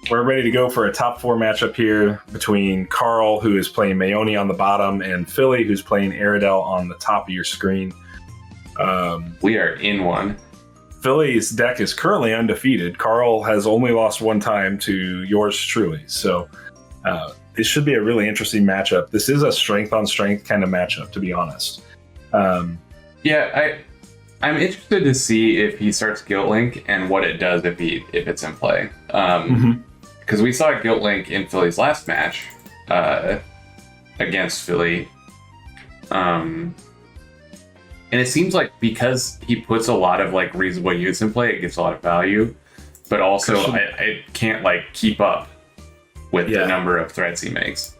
We're ready to go for a top 4 matchup here between Carl, who is playing Maeoni on the bottom, and Philly, who's playing Aradel on the top of your screen. We are in one. Philly's deck is currently undefeated. Carl has only lost one time to yours truly. So this should be a really interesting matchup. This is a strength on strength kind of matchup, to be honest. Yeah, I'm interested to see if he starts Guilt Link and what it does if it's in play. Because we saw Guilt Link in Philly's last match against Philly. And it seems like because he puts a lot of like reasonable units in play, it gives a lot of value. But also, I can't like keep up with the number of threats he makes.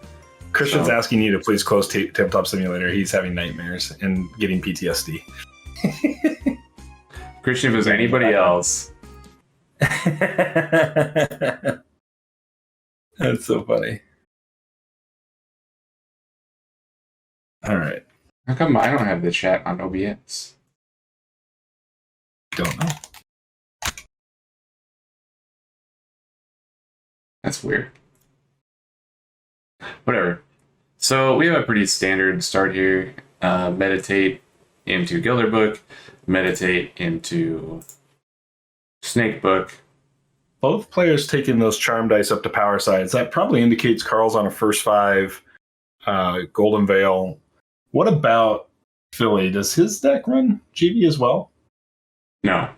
Christian's asking you to please close Tabletop Simulator. He's having nightmares and getting PTSD. Christian, if it was anybody else. That's so funny. All right. How come I don't have the chat on OBS? Don't know. That's weird. Whatever. So we have a pretty standard start here. Meditate into Gilder Book. Meditate into Snake Book. Both players taking those charm dice up to power sides. That probably indicates Carl's on a first 5. Golden Veil. What about Philly? Does his deck run GV as well? No.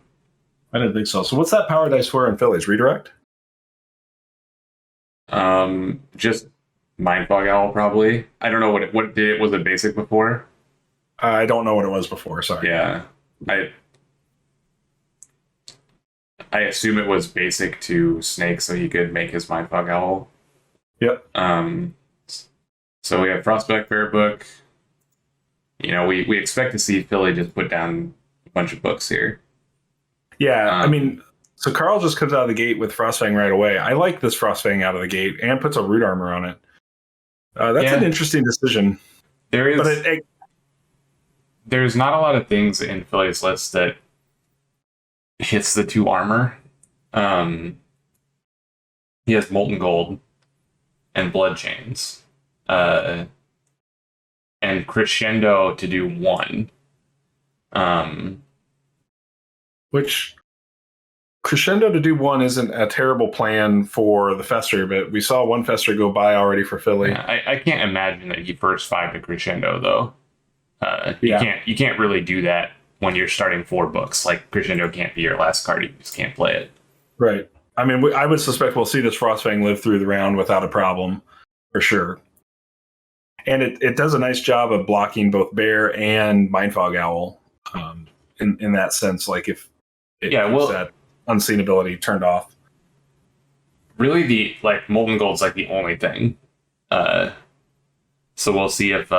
I didn't think so. So what's that power dice for in Philly's? Redirect? Just Mindfog Owl, probably. I don't know what did it was it basic before? I don't know what it was before, sorry. Yeah. I assume it was basic to Snake so he could make his Mindfog Owl. Yep. So we have Frostback Bear Book. You know, we expect to see Philly just put down a bunch of books here. Yeah, I mean, so Carl just comes out of the gate with Frostfang right away. I like this Frostfang out of the gate and puts a root armor on it. That's an interesting decision. There is, there's not a lot of things in Philly's list that hits the 2 armor. He has Molten Gold and Blood Chains. And Crescendo to do 1. Which Crescendo to do 1 isn't a terrible plan for the Fester, but we saw 1 Fester go by already for Philly. Yeah, I can't imagine that he first 5 to Crescendo though. You can't really do that when you're starting 4 books. Like Crescendo can't be your last card; you just can't play it. Right. I mean, I would suspect we'll see this Frostfang live through the round without a problem, for sure. And it does a nice job of blocking both Bear and Mindfog Owl in that sense. Like if it keeps that unseen ability turned off. Really, the Molten Gold's like the only thing. So we'll see if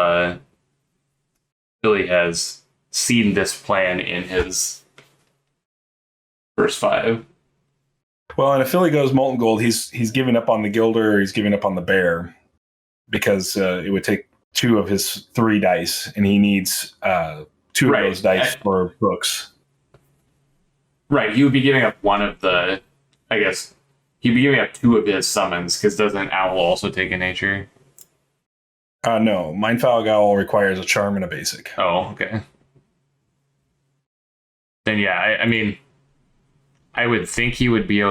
Billy has seen this plan in his first 5. Well, and if Philly goes Molten Gold, he's giving up on the Gilder, he's giving up on the Bear. Because it would take 2 of his 3 dice, and he needs 2 of those dice for books. Right, he would be giving up one of the... I guess he'd be giving up 2 of his summons, because doesn't Owl also take a nature? No, Mindfog Owl requires a charm and a basic. Oh, okay. Then yeah, I mean, I would think he would be...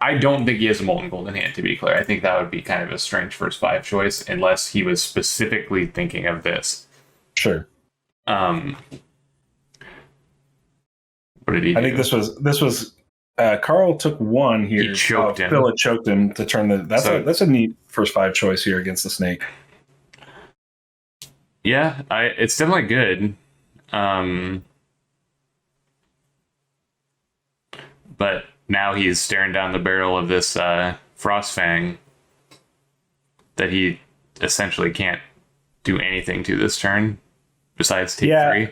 I don't think he has a Molten Gold in hand, to be clear. I think that would be kind of a strange first 5 choice, unless he was specifically thinking of this. Sure. What did he do? I think this was Carl took 1 here. He choked him. Phil choked him to turn the... That's a neat first 5 choice here against the Snake. Yeah, it's definitely good. But now he's staring down the barrel of this Frostfang that he essentially can't do anything to this turn besides take 3.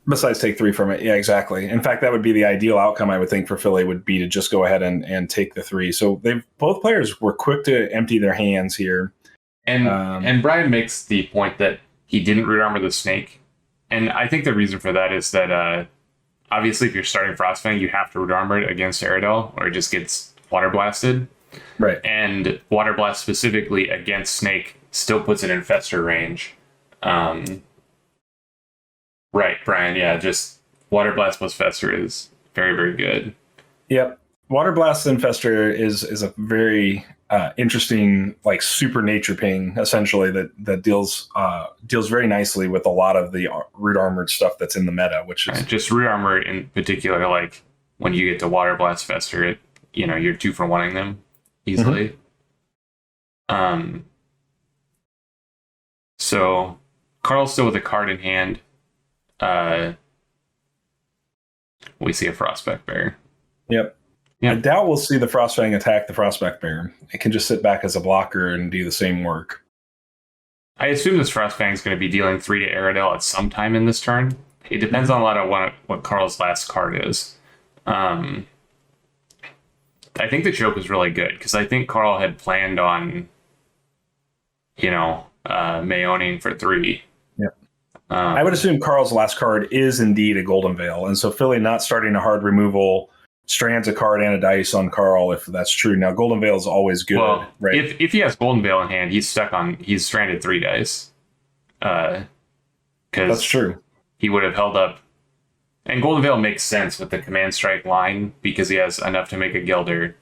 Besides take 3 from it. Yeah, exactly. In fact, that would be the ideal outcome, I would think, for Philly would be to just go ahead and take the 3. So both players were quick to empty their hands here. And Brian makes the point that he didn't root armor the Snake. And I think the reason for that is that obviously if you're starting Frostfang, you have to root armor it against Aradel, or it just gets water blasted. Right. And water blast specifically against Snake still puts it in Fester range. Right, Brian. Yeah, just water blast plus Fester is very, very good. Yep. Water Blast Infester is a very interesting, like, super nature ping, essentially, that deals very nicely with a lot of the root armored stuff that's in the meta, which is just root armor in particular. Like when you get to Water Blast Fester, you're 2 for 1ing them easily. Mm-hmm. So Carl's still with a card in hand. We see a Frostback Bear. Yep. I doubt we'll see the Frostfang attack the Frostback Bear. It can just sit back as a blocker and do the same work. I assume this Frostfang is going to be dealing 3 to Aradel at some time in this turn. It depends on a lot of what Carl's last card is. I think the choke is really good because I think Carl had planned on, Maeoning for 3. Yep. I would assume Carl's last card is indeed a Golden Veil, and so Philly not starting a hard removal strands a card and a dice on Carl if that's true. Now Golden Veil is always good, well, right? If he has Golden Veil in hand, he's stranded 3 dice. Because that's true. He would have held up, and Golden Veil makes sense with the Command Strike line because he has enough to make a Gilder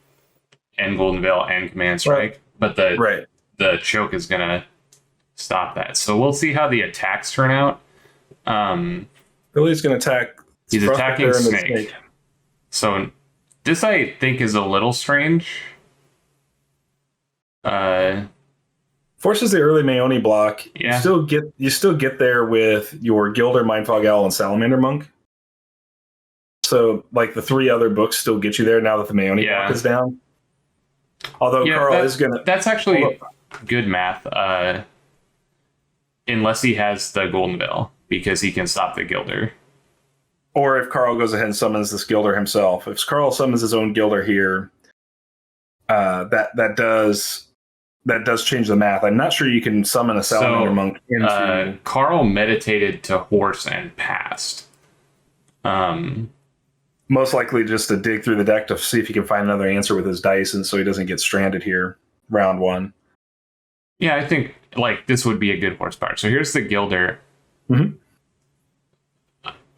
and Golden Veil and Command Strike. Right. But the choke is gonna stop that. So we'll see how the attacks turn out. Philly's gonna attack. He's attacking Snake. So this I think is a little strange. Forces the early Maeoni block. Yeah. You still get there with your Gilder, Mindfog Owl, and Salamander Monk. So like the 3 other books still get you there now that the Maeoni block is down. Although Carl is gonna. That's actually good math. Unless he has the Golden Veil, because he can stop the Gilder. Or if Carl goes ahead and summons this Gilder himself. If Carl summons his own Gilder here, that does change the math. I'm not sure you can summon a Salamander Monk into... Carl meditated to horse and passed. Most likely just to dig through the deck to see if he can find another answer with his dice, and so he doesn't get stranded here, round 1. Yeah, I think this would be a good horsepower. So here's the Gilder. Mm-hmm.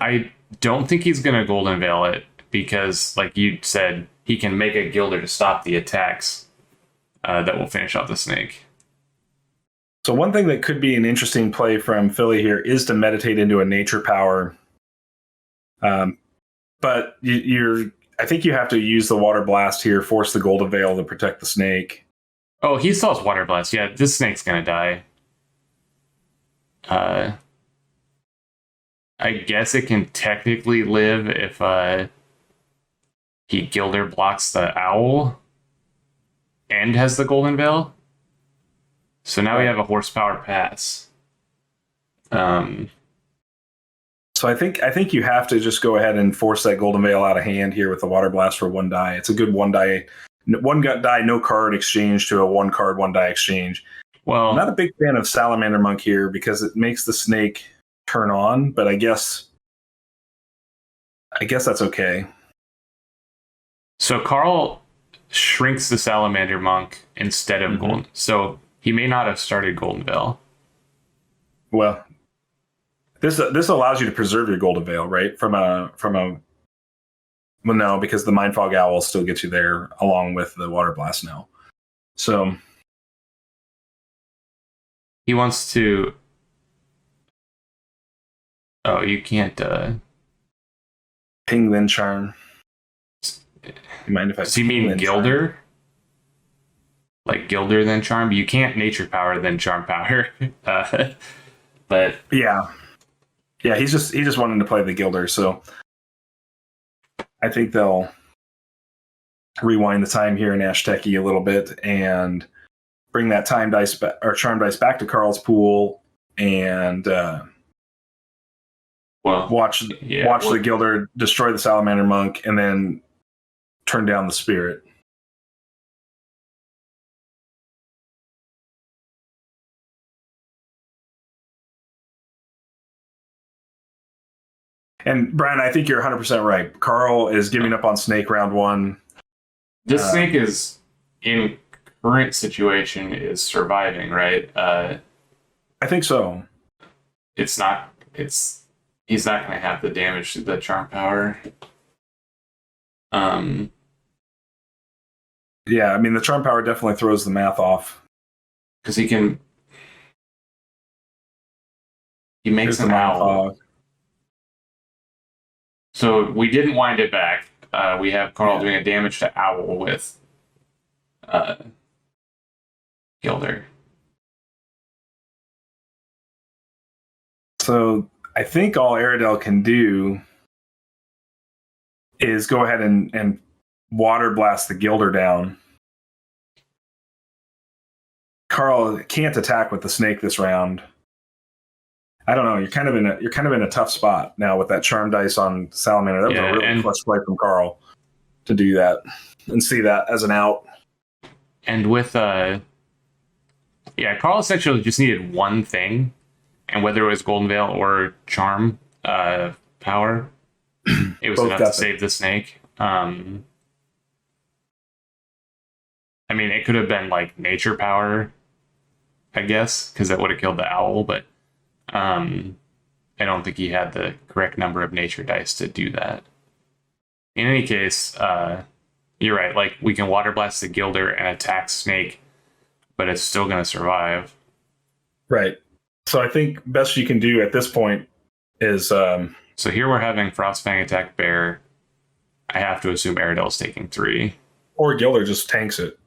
I don't think he's going to Golden Veil it because, like you said, he can make a Gilder to stop the attacks that will finish off the Snake. So one thing that could be an interesting play from Philly here is to meditate into a nature power. But I think you have to use the Water Blast here, force the Golden Veil to protect the Snake. Oh, he still has Water Blast. Yeah, this Snake's going to die. I guess it can technically live if he Gilder blocks the Owl and has the Golden Veil. So now we have a horsepower pass. So I think you have to just go ahead and force that Golden Veil out of hand here with the Water Blast for 1 die. It's a good 1 die, no card exchange to a 1 card, 1 die exchange. Well, I'm not a big fan of Salamander Monk here because it makes the Snake turn on, but I guess that's okay. So Carl shrinks the Salamander Monk instead of Golden. So he may not have started Golden Veil. Well, this allows you to preserve your Golden Veil, right? Well, no, because the Mindfog Owl still gets you there along with the Water Blast now. So he wants to. Oh, you can't. Ping then charm. You mind if I? Does he mean Gilder? Charm? Like Gilder then charm? You can't nature power then charm power. But yeah, he's just wanting to play the Gilder. So I think they'll rewind the time here in Ashteki a little bit and bring that time dice or charm dice back to Carl's pool and. Watch the Gilder destroy the Salamander Monk and then turn down the Spirit. And Brian, I think you're 100% right. Carl is giving up on Snake round 1. This Snake is, in current situation, is surviving, right? I think so. He's not going to have the damage to the charm power. Yeah, I mean, the charm power definitely throws the math off. Because he makes an owl. So we didn't wind it back. We have Carl doing a damage to owl with Gilder. So I think all Aradel can do is go ahead and water blast the Gilder down. Carl can't attack with the Snake this round. I don't know. You're kind of in a tough spot now with that charm dice on Salamander. That was a really clutch play from Carl to do that and see that as an out. And with Carl essentially just needed one thing, and whether it was Golden Veil or charm power, it was enough to save the Snake. I mean, it could have been like nature power, I guess, because that would have killed the owl, but I don't think he had the correct number of nature dice to do that. In any case, you're right. Like, we can water blast the Gilder and attack Snake, but it's still going to survive. Right. So I think best you can do at this point is... So here we're having Frostfang attack Bear. I have to assume Aradel's taking 3. Or Gilder just tanks it.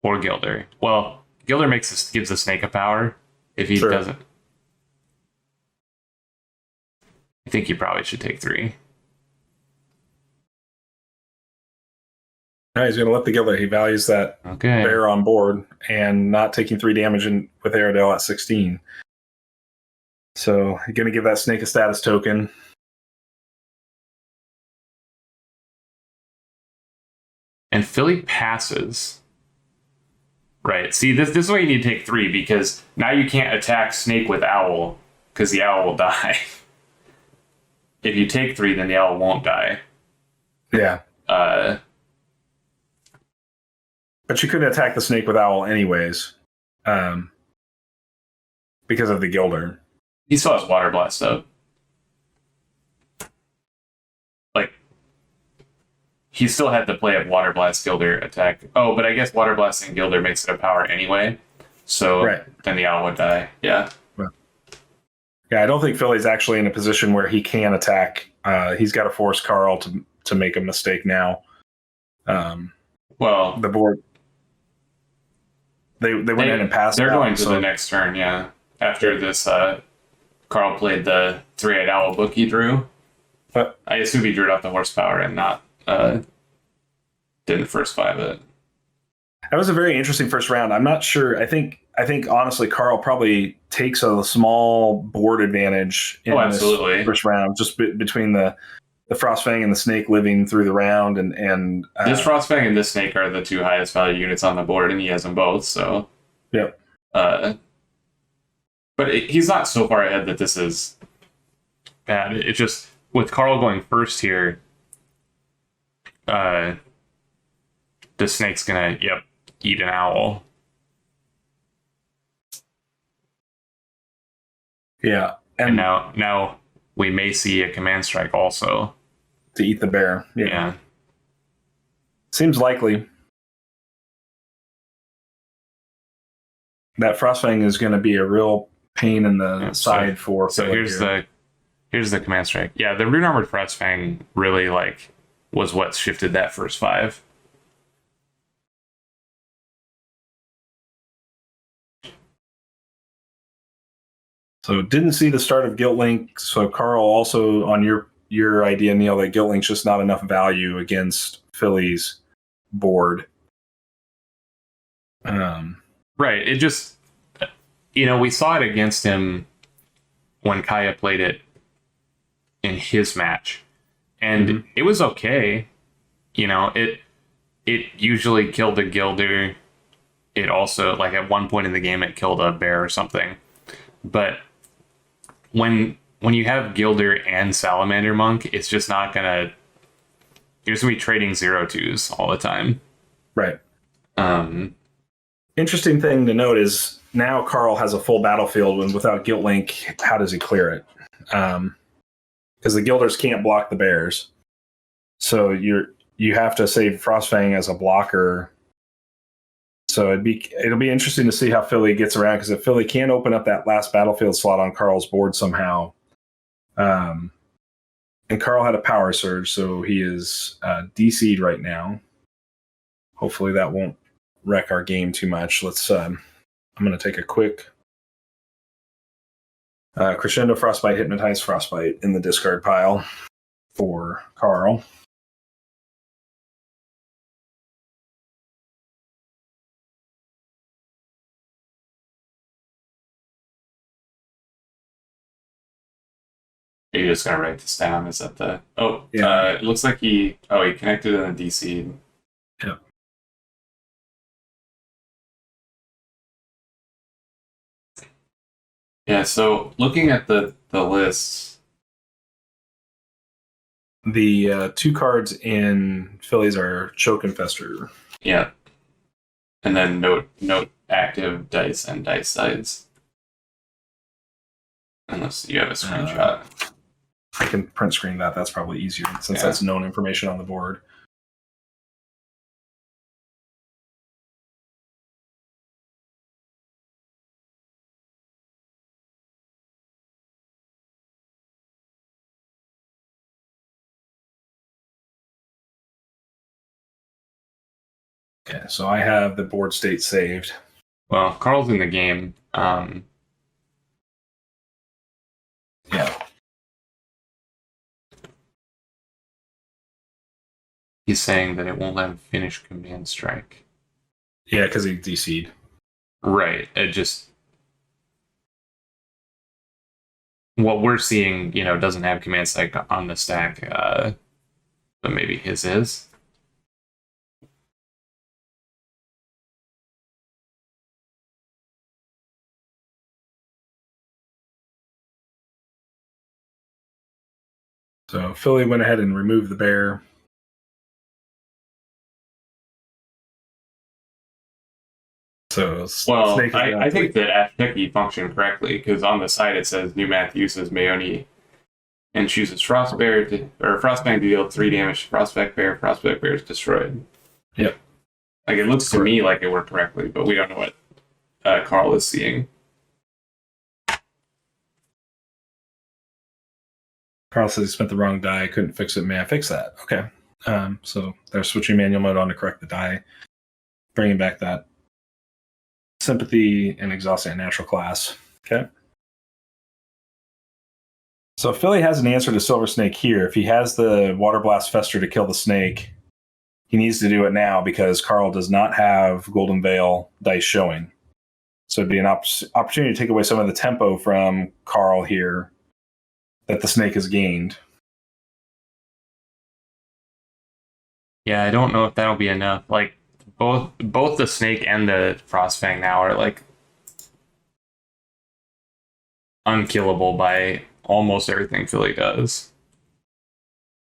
Or Gilder. Well, Gilder gives the Snake a power. If he doesn't... I think he probably should take 3. No, he's going to let the Gilder. He values that Bear on board and not taking 3 damage with Aradel at 16. So he's going to give that Snake a status token. And Philly passes. Right. See, this is why you need to take 3, because now you can't attack Snake with Owl, because the Owl will die. If you take 3, then the Owl won't die. Yeah. But you couldn't attack the Snake with Owl anyways. Because of the Gilder. He still has Water Blast up. Like, he still had to play a Water Blast Gilder attack. Oh, but I guess Water Blasting Gilder makes it a power anyway. So then the Owl would die. Yeah. Yeah, I don't think Philly's actually in a position where he can attack. He's got to force Carl to make a mistake now. Well, the board... They went in and passed. They're going to the next turn, yeah. After this, Carl played the 3-eyed owl book he drew. I assume he drew it off the horsepower and not didn't first 5 it. That was a very interesting first round. I'm not sure. I think honestly, Carl probably takes a small board advantage in this first round, just between the Frostfang and the Snake living through the round, and this Frostfang and this Snake are the 2 highest value units on the board, and he has them both. So, yep. But he's not so far ahead that this is bad. It's just with Carl going first here, the Snake's gonna eat an owl. Yeah, and now we may see a command strike also. To eat the bear. Yeah. Seems likely. That Frostfang is going to be a real pain in the side for. So here's the command strike. Yeah, the Rune Armored Frostfang really was what shifted that first 5. So didn't see the start of Guilt Link. So Carl, also on your idea, Neil, that Guilt Link's just not enough value against Philly's board. Right. It just, we saw it against him when Kaya played it in his match, and it was okay. It usually killed a Gilder. It also, at one point in the game, it killed a bear or something. But when when you have Gilder and Salamander Monk, it's just not gonna. You're just gonna be trading 0/2s all the time. Right. Interesting thing to note is now Carl has a full battlefield, and without Guilt Link, how does he clear it? Because the Guilders can't block the bears, so you have to save Frostfang as a blocker. So it'll be interesting to see how Philly gets around, because if Philly can open up that last battlefield slot on Carl's board somehow, and Carl had a power surge, so he is DC'd right now. Hopefully that won't wreck our game too much. Let's. I'm going to take a quick Crescendo Frostbite, Hypnotize Frostbite in the discard pile for Carl. You're just gonna write this down. Is that the? Oh, yeah. It looks like he connected in the DC. Yeah. Yeah. So looking at the lists, the 2 cards in Phillies are Choke and Fester. Yeah. And then note active dice and dice sides. Unless you have a screenshot. I can print screen that. That's probably easier since that's known information on the board. Okay, so I have the board state saved. Well, Carl's in the game. Yeah. He's saying that it won't let him finish Command Strike. Yeah, because he DC'd. Right. It just... What we're seeing, doesn't have Command Strike on the stack, but maybe his is. So Philly went ahead and removed the bear. So I think that Ashteki functioned correctly, because on the side it says new math uses Maeoni and chooses Frostbang to deal 3 damage to Prospect Bear. Prospect Bear is destroyed. Yep. Like, it looks to me like it worked correctly, but we don't know what Carl is seeing. Carl says he spent the wrong die, couldn't fix it. May I fix that? Okay. So they're switching manual mode on to correct the die, bringing back that sympathy and exhausting natural class. Okay. So Philly has an answer to Silver Snake here. If he has the Water Blast Fester to kill the snake, he needs to do it now, because Carl does not have Golden Veil dice showing. So it'd be an opportunity to take away some of the tempo from Carl here that the snake has gained. Yeah, I don't know if that'll be enough. Like, both the snake and the Frostfang now are like unkillable by almost everything Philly does.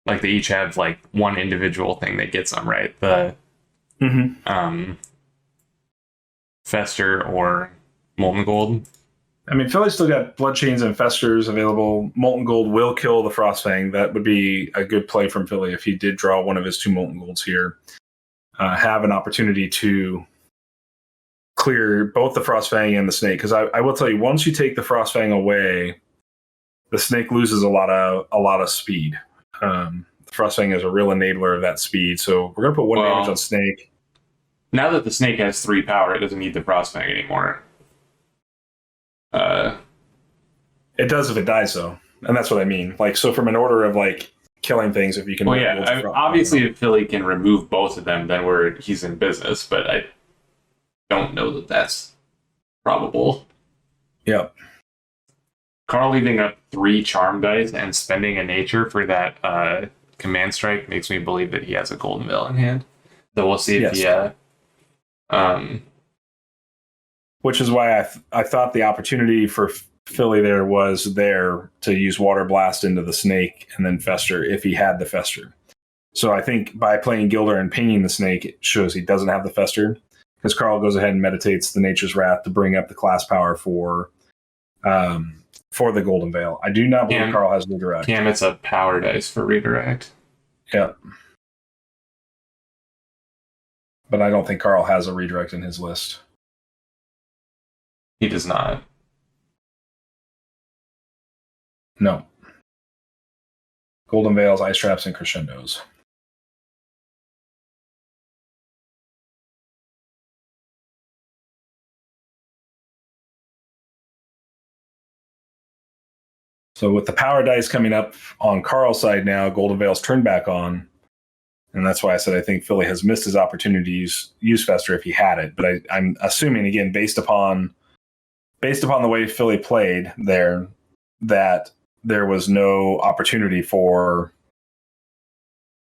Like, they each have like one individual thing that gets them, right. The Fester or Molten Gold. I mean, Philly's still got Bloodchains and Festers available. Molten Gold will kill the Frostfang. That would be a good play from Philly if he did draw one of his 2 Molten Golds here. Have an opportunity to clear both the Frostfang and the snake. Because I will tell you, once you take the Frostfang away, the snake loses a lot of speed. The Frostfang is a real enabler of that speed. So we're going to put 1 damage on snake. Now that the snake has 3 power, it doesn't need the Frostfang anymore. It does if it dies, though, and that's what I mean. Like, so from an order of like killing things, if you can. Well, yeah. Obviously, if Philly can remove both of them, then he's in business. But I don't know that that's probable. Yep. Carl leaving up 3 charm dice and spending a nature for that command strike makes me believe that he has a golden veil in hand. So we'll see if he. Which is why I thought the opportunity for Philly there was there to use Water Blast into the snake and then Fester if he had the Fester. So I think by playing Gilder and pinging the snake, it shows he doesn't have the Fester, because Carl goes ahead and meditates the Nature's Wrath to bring up the class power for the Golden Veil. I do not believe Carl has redirect. Cam, it's a power dice for redirect. Yeah. But I don't think Carl has a redirect in his list. He does not. No. Golden Veils, Ice Traps, and Crescendos. So with the power dice coming up on Carl's side now, Golden Veil's turned back on. And that's why I said I think Philly has missed his opportunity to use Fester if he had it. But I'm assuming, again, based upon the way Philly played there, that there was no opportunity for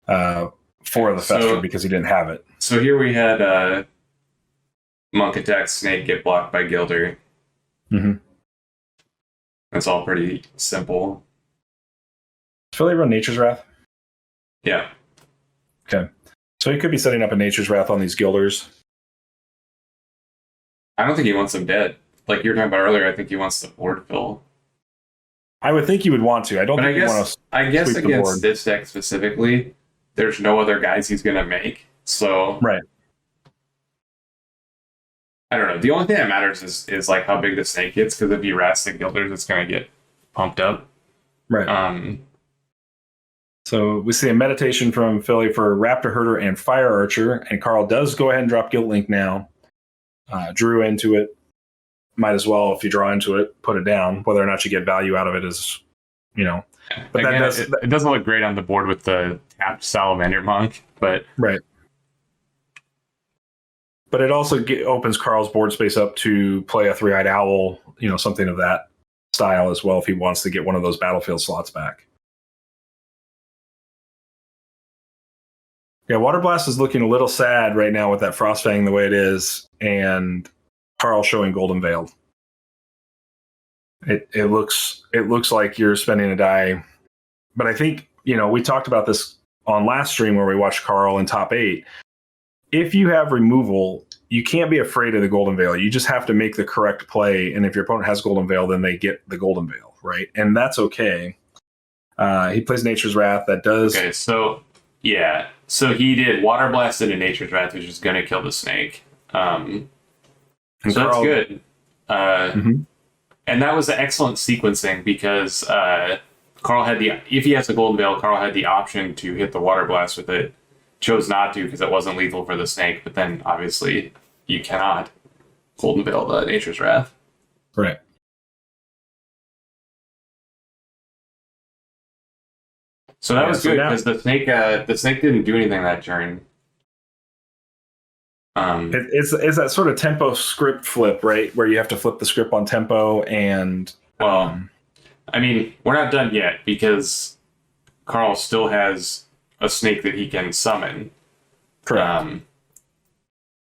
the Fester because he didn't have it. So here we had Monk attack Snake get blocked by Gilder. Mm-hmm. That's all pretty simple. Does Philly run Nature's Wrath? Yeah. Okay. So he could be setting up a Nature's Wrath on these Gilders. I don't think he wants them dead. Like you were talking about earlier, I think he wants the board fill. I would think you would want to. I don't think you want to. I guess against this deck specifically, there's no other guys he's going to make. So right. I don't know. The only thing that matters is like how big the snake gets, because if he rats the Gilders, it's going to get pumped up. Right. So we see a meditation from Philly for Raptor Herder and Fire Archer, and Carl does go ahead and drop Guilt Link now. Drew into it. Might as well, if you draw into it, put it down. Whether or not you get value out of it is, But again, it doesn't look great on the board with the tapped Salamander Monk, but right. But it also opens Carl's board space up to play a Three-Eyed Owl, something of that style as well if he wants to get one of those battlefield slots back. Yeah, Water Blast is looking a little sad right now with that Frostfang the way it is, and Carl showing Golden Veil. It looks like you're spending a die, but I think we talked about this on last stream where we watched Carl in top 8. If you have removal, you can't be afraid of the Golden Veil. You just have to make the correct play, and if your opponent has Golden Veil, then they get the Golden Veil, right? And that's okay. He plays Nature's Wrath. That does. Okay, so yeah, so he did Water Blast into Nature's Wrath, which is going to kill the snake. So that's good. And that was an excellent sequencing because Carl had if he has a Golden Veil, Carl had the option to hit the Water Blast with it. Chose not to because it wasn't lethal for the snake, but then obviously you cannot Golden Veil the Nature's Wrath. Right. So that was good because the snake didn't do anything that turn. It's that sort of tempo script flip, right? Where you have to flip the script on tempo and... I mean, we're not done yet because Carl still has a snake that he can summon. Correct.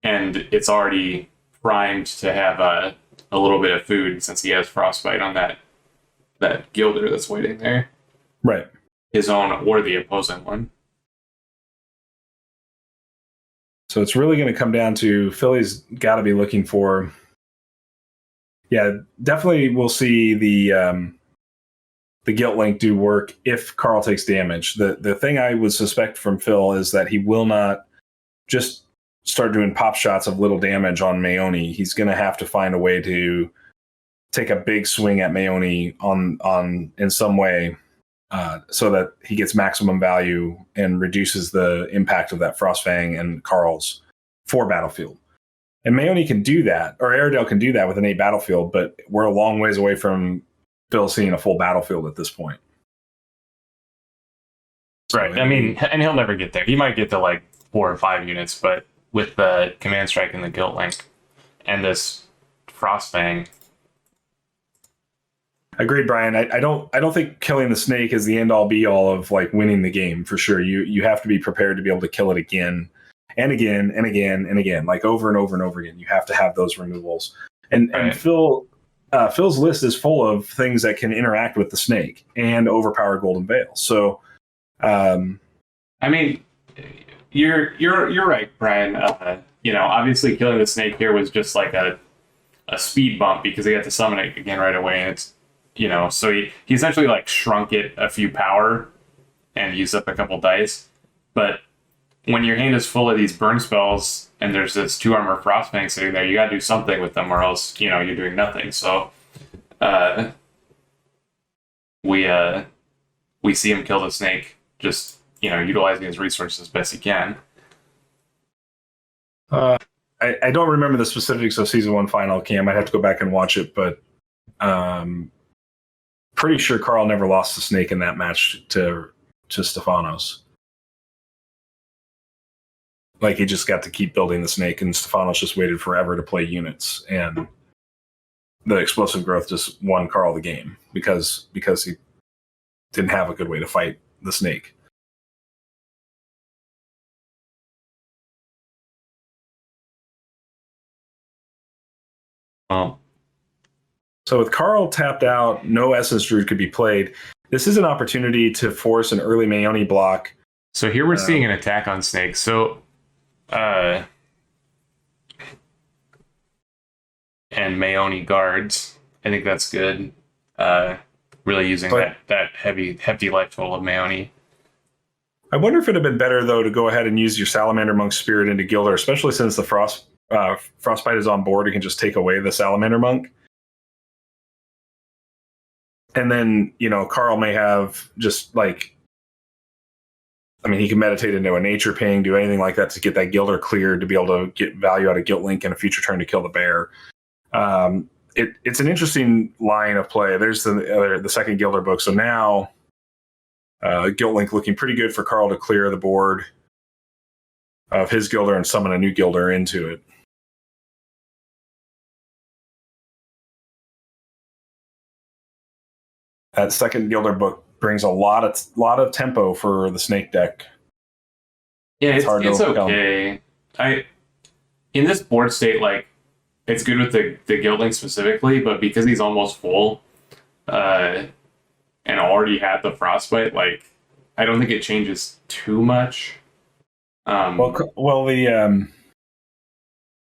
And it's already primed to have a little bit of food since he has Frostbite on that Gilder that's waiting there. Right. His own or the opposing one. So it's really going to come down to Philly's got to be looking for. Yeah, definitely we'll see the Guilt Link do work if Carl takes damage. The thing I would suspect from Phil is that he will not just start doing pop shots of little damage on Maeoni. He's going to have to find a way to take a big swing at Maeoni on in some way. So that he gets maximum value and reduces the impact of that Frostfang and Carl's for battlefield. And Maeoni can do that, or Aradel can do that with an 8 battlefield, but we're a long ways away from Phil seeing a full battlefield at this point. Right. I mean, and he'll never get there. He might get to like 4 or 5 units, but with the Command Strike and the Guilt Link and this Frostfang. Agreed, Brian. I don't think killing the snake is the end all be all of like winning the game for sure. You have to be prepared to be able to kill it again and again and again and again, like over and over and over again. You have to have those removals. And Phil Phil's list is full of things that can interact with the snake and overpower Golden Veil. So, I mean, you're right, Brian. Obviously killing the snake here was just like a speed bump because he had to summon it again right away, and it's so he essentially like shrunk it a few power and used up a couple dice. But when your hand is full of these burn spells and there's this 2 armor Frostfang sitting there, you got to do something with them, or else you're doing nothing. So we see him kill the snake, just utilizing his resources as best he can. I don't remember the specifics of season 1 final, Cam. I'd have to go back and watch it, but pretty sure Carl never lost the snake in that match to Stefanos. Like, he just got to keep building the snake, and Stefanos just waited forever to play units, and the explosive growth just won Carl the game because he didn't have a good way to fight the snake. So with Carl tapped out, no Essence Druid could be played. This is an opportunity to force an early Maeoni block. So here we're seeing an attack on snake. So, and Maeoni guards. I think that's good. Really using that hefty life total of Maeoni. I wonder if it'd have been better though to go ahead and use your Salamander Monk Spirit into Gilder, especially since the Frostbite is on board. You can just take away the Salamander Monk. And then, Carl may have just like, he can meditate into a nature ping, do anything like that to get that Gilder cleared, to be able to get value out of Guilt Link in a future turn to kill the bear. It's an interesting line of play. There's the second Gilder book. So now Guilt Link looking pretty good for Carl to clear the board of his Gilder and summon a new Gilder into it. That second Gilder book brings a lot of tempo for the snake deck. Yeah, it's okay. In this board state, like, it's good with the Guild Link specifically, but because he's almost full, and already had the Frostbite, like, I don't think it changes too much. The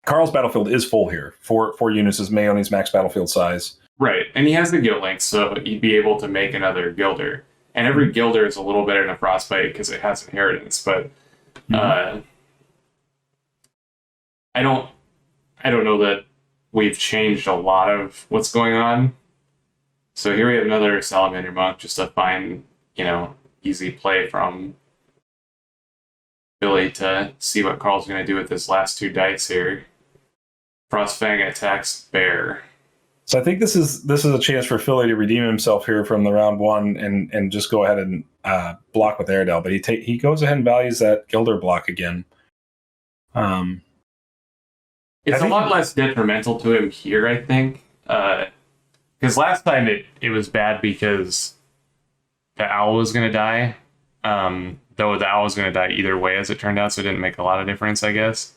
Carl's battlefield is full here. Four units is Maeoni's max battlefield size. Right, and he has the Guild Link, so he'd be able to make another Gilder. And every Gilder is a little better than a Frostbite because it has inheritance, but I don't know that we've changed a lot of what's going on. So here we have another Salamander Monk, just a fine, easy play from Philly to see what Carl's going to do with his last 2 dice here. Frostfang attacks Bear. So I think this is a chance for Philly to redeem himself here from the round 1 and just go ahead and block with Aradel. But he goes ahead and values that Gilder block again. It's a lot less detrimental to him here, I think. Because last time it was bad because the owl was going to die. Though the owl was going to die either way, as it turned out, so it didn't make a lot of difference, I guess.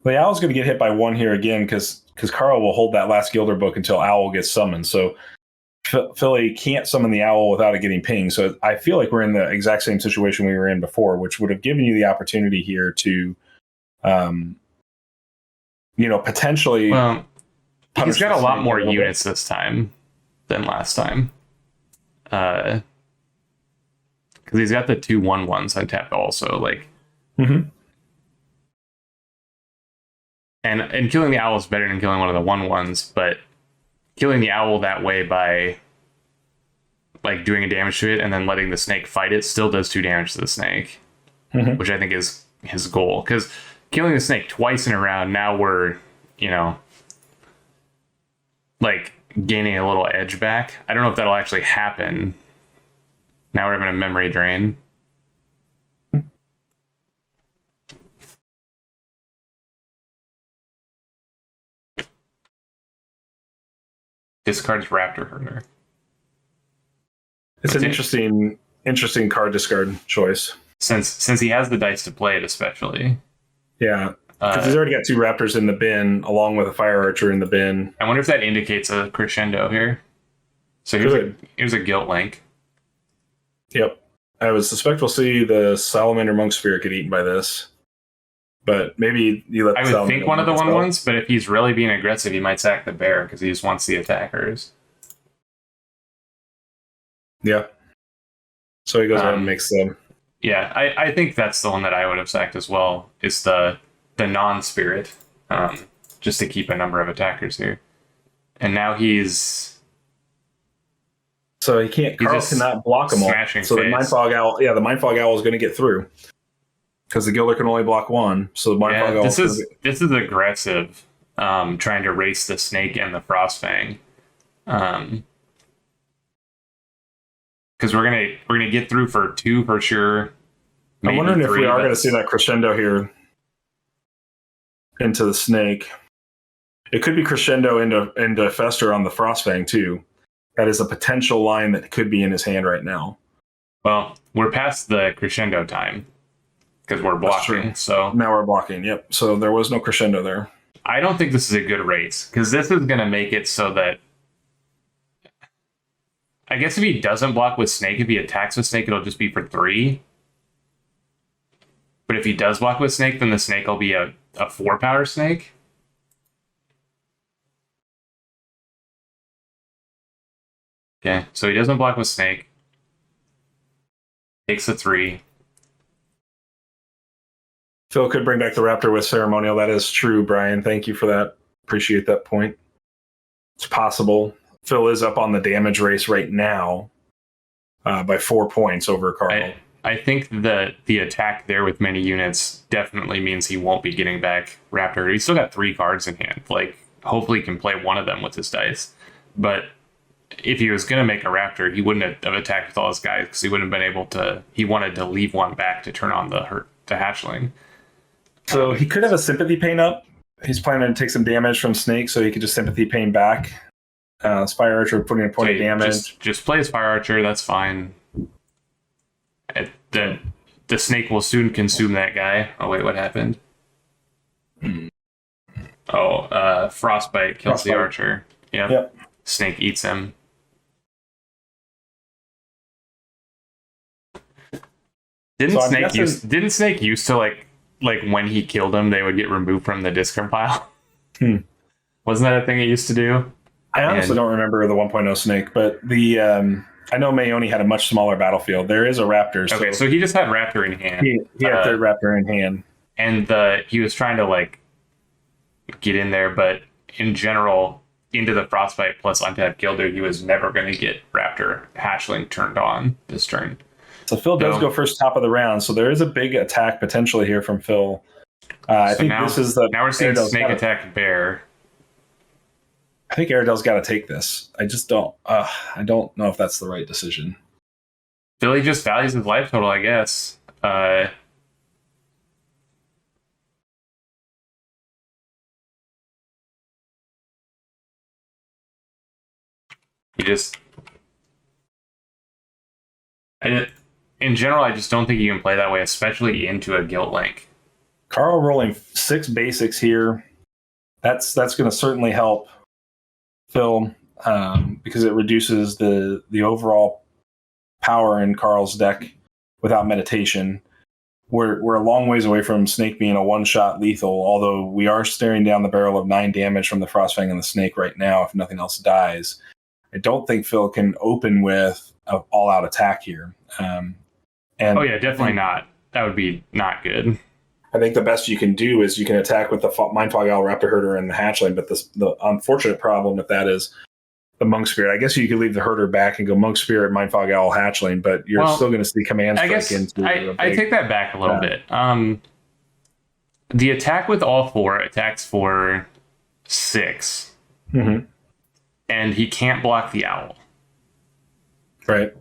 The owl's going to get hit by 1 here again because Carl will hold that last Gilder book until Owl gets summoned. So Philly can't summon the Owl without it getting pinged. So I feel like we're in the exact same situation we were in before, which would have given you the opportunity here to, potentially. Well, he's got a lot more units this time than last time. Because he's got the 2 1/1s untapped also. Like. Mm-hmm. And killing the owl is better than killing one of the 1/1s, but killing the owl that way by like doing a damage to it and then letting the snake fight it still does 2 damage to the snake, which I think is his goal. Because killing the snake twice in a round, now we're, like gaining a little edge back. I don't know if that'll actually happen. Now we're having a memory drain. Discards Raptor Herder. It's an interesting card discard choice. Since he has the dice to play it, especially. Yeah. Because he's already got 2 raptors in the bin, along with a fire archer in the bin. I wonder if that indicates a crescendo here. So here's a guilt link. Yep. I would suspect we'll see the Salamander Monk Spirit get eaten by this. But maybe you let I would think one of the 1/1s, but if he's really being aggressive, he might sack the bear because he just wants the attackers. Yeah. So he goes ahead and makes them. Yeah, I think that's the one that I would have sacked as well, is the non-spirit, just to keep a number of attackers here. And now he's... So he can't. Carl cannot block them all. So the Mind Fog Owl, the Mind Fog Owl is going to get through because the Gilder can only block 1. So the Mind Fog Owl. This is aggressive, trying to race the Snake and the Frostfang, because we're gonna get through for 2 for sure. I'm wondering if we are going to see that crescendo here into the Snake. It could be crescendo into Fester on the Frostfang too. That is a potential line that could be in his hand right now. Well, we're past the crescendo time because we're blocking. So now we're blocking. Yep. So there was no crescendo there. I don't think this is a good race because this is going to make it so that I guess if he doesn't block with Snake, if he attacks with Snake, it'll just be for 3. But if he does block with Snake, then the Snake will be a 4-power Snake. Okay, so he doesn't block with Snake. Takes a 3. Phil could bring back the Raptor with Ceremonial. That is true, Brian. Thank you for that. Appreciate that point. It's possible. Phil is up on the damage race right now by 4 points over Carl. I think that the attack there with many units definitely means he won't be getting back Raptor. He's still got 3 cards in hand. Like, hopefully he can play one of them with his dice. But if he was going to make a Raptor, he wouldn't have attacked with all his guys because he wouldn't have been able to. He wanted to leave one back to turn on the hatchling. So he could have a Sympathy Pain up. He's planning to take some damage from Snake, so he could just Sympathy Pain back. Fire Archer putting a point of damage. Just play his Fire Archer. That's fine. The Snake will soon consume that guy. Oh wait, what happened? Oh, Frostbite kills the Archer. Yep. Snake eats him. Didn't Snake used to like when he killed him, they would get removed from the discard pile? Wasn't that a thing it used to do? I honestly don't remember the 1.0 Snake, but the I know Maeoni had a much smaller battlefield. There is a Raptor. Okay, so he just had Raptor in hand. He had 3rd Raptor in hand. And he was trying to like get in there, but in general, into the Frostbite plus untapped Gilder, he was never going to get Raptor Hatchling turned on this turn. So Phil does go first top of the round, so there is a big attack potentially here from Phil. I think this is the... Now we're seeing Snake attack Bear. I think Aradel's got to take this. I just don't... I don't know if that's the right decision. Philly just values his life total, I guess. In general, I just don't think you can play that way, especially into a Guilt Link. Carl rolling 6 basics here. That's going to certainly help Phil because it reduces the overall power in Carl's deck without meditation. We're a long ways away from Snake being a one-shot lethal, although we are staring down the barrel of 9 damage from the Frostfang and the Snake right now if nothing else dies. I don't think Phil can open with an all-out attack here. Definitely not. That would be not good. I think the best you can do is you can attack with the Mindfog Owl, Raptor Herder, and the Hatchling, but the unfortunate problem with that is the Monk Spirit. I guess you could leave the Herder back and go Monk Spirit, Mindfog Owl, Hatchling, but you're still going to see Command Strike into I take that back a little bit. The attack with all 4 attacks for 6. Mm-hmm. And he can't block the Owl. Right.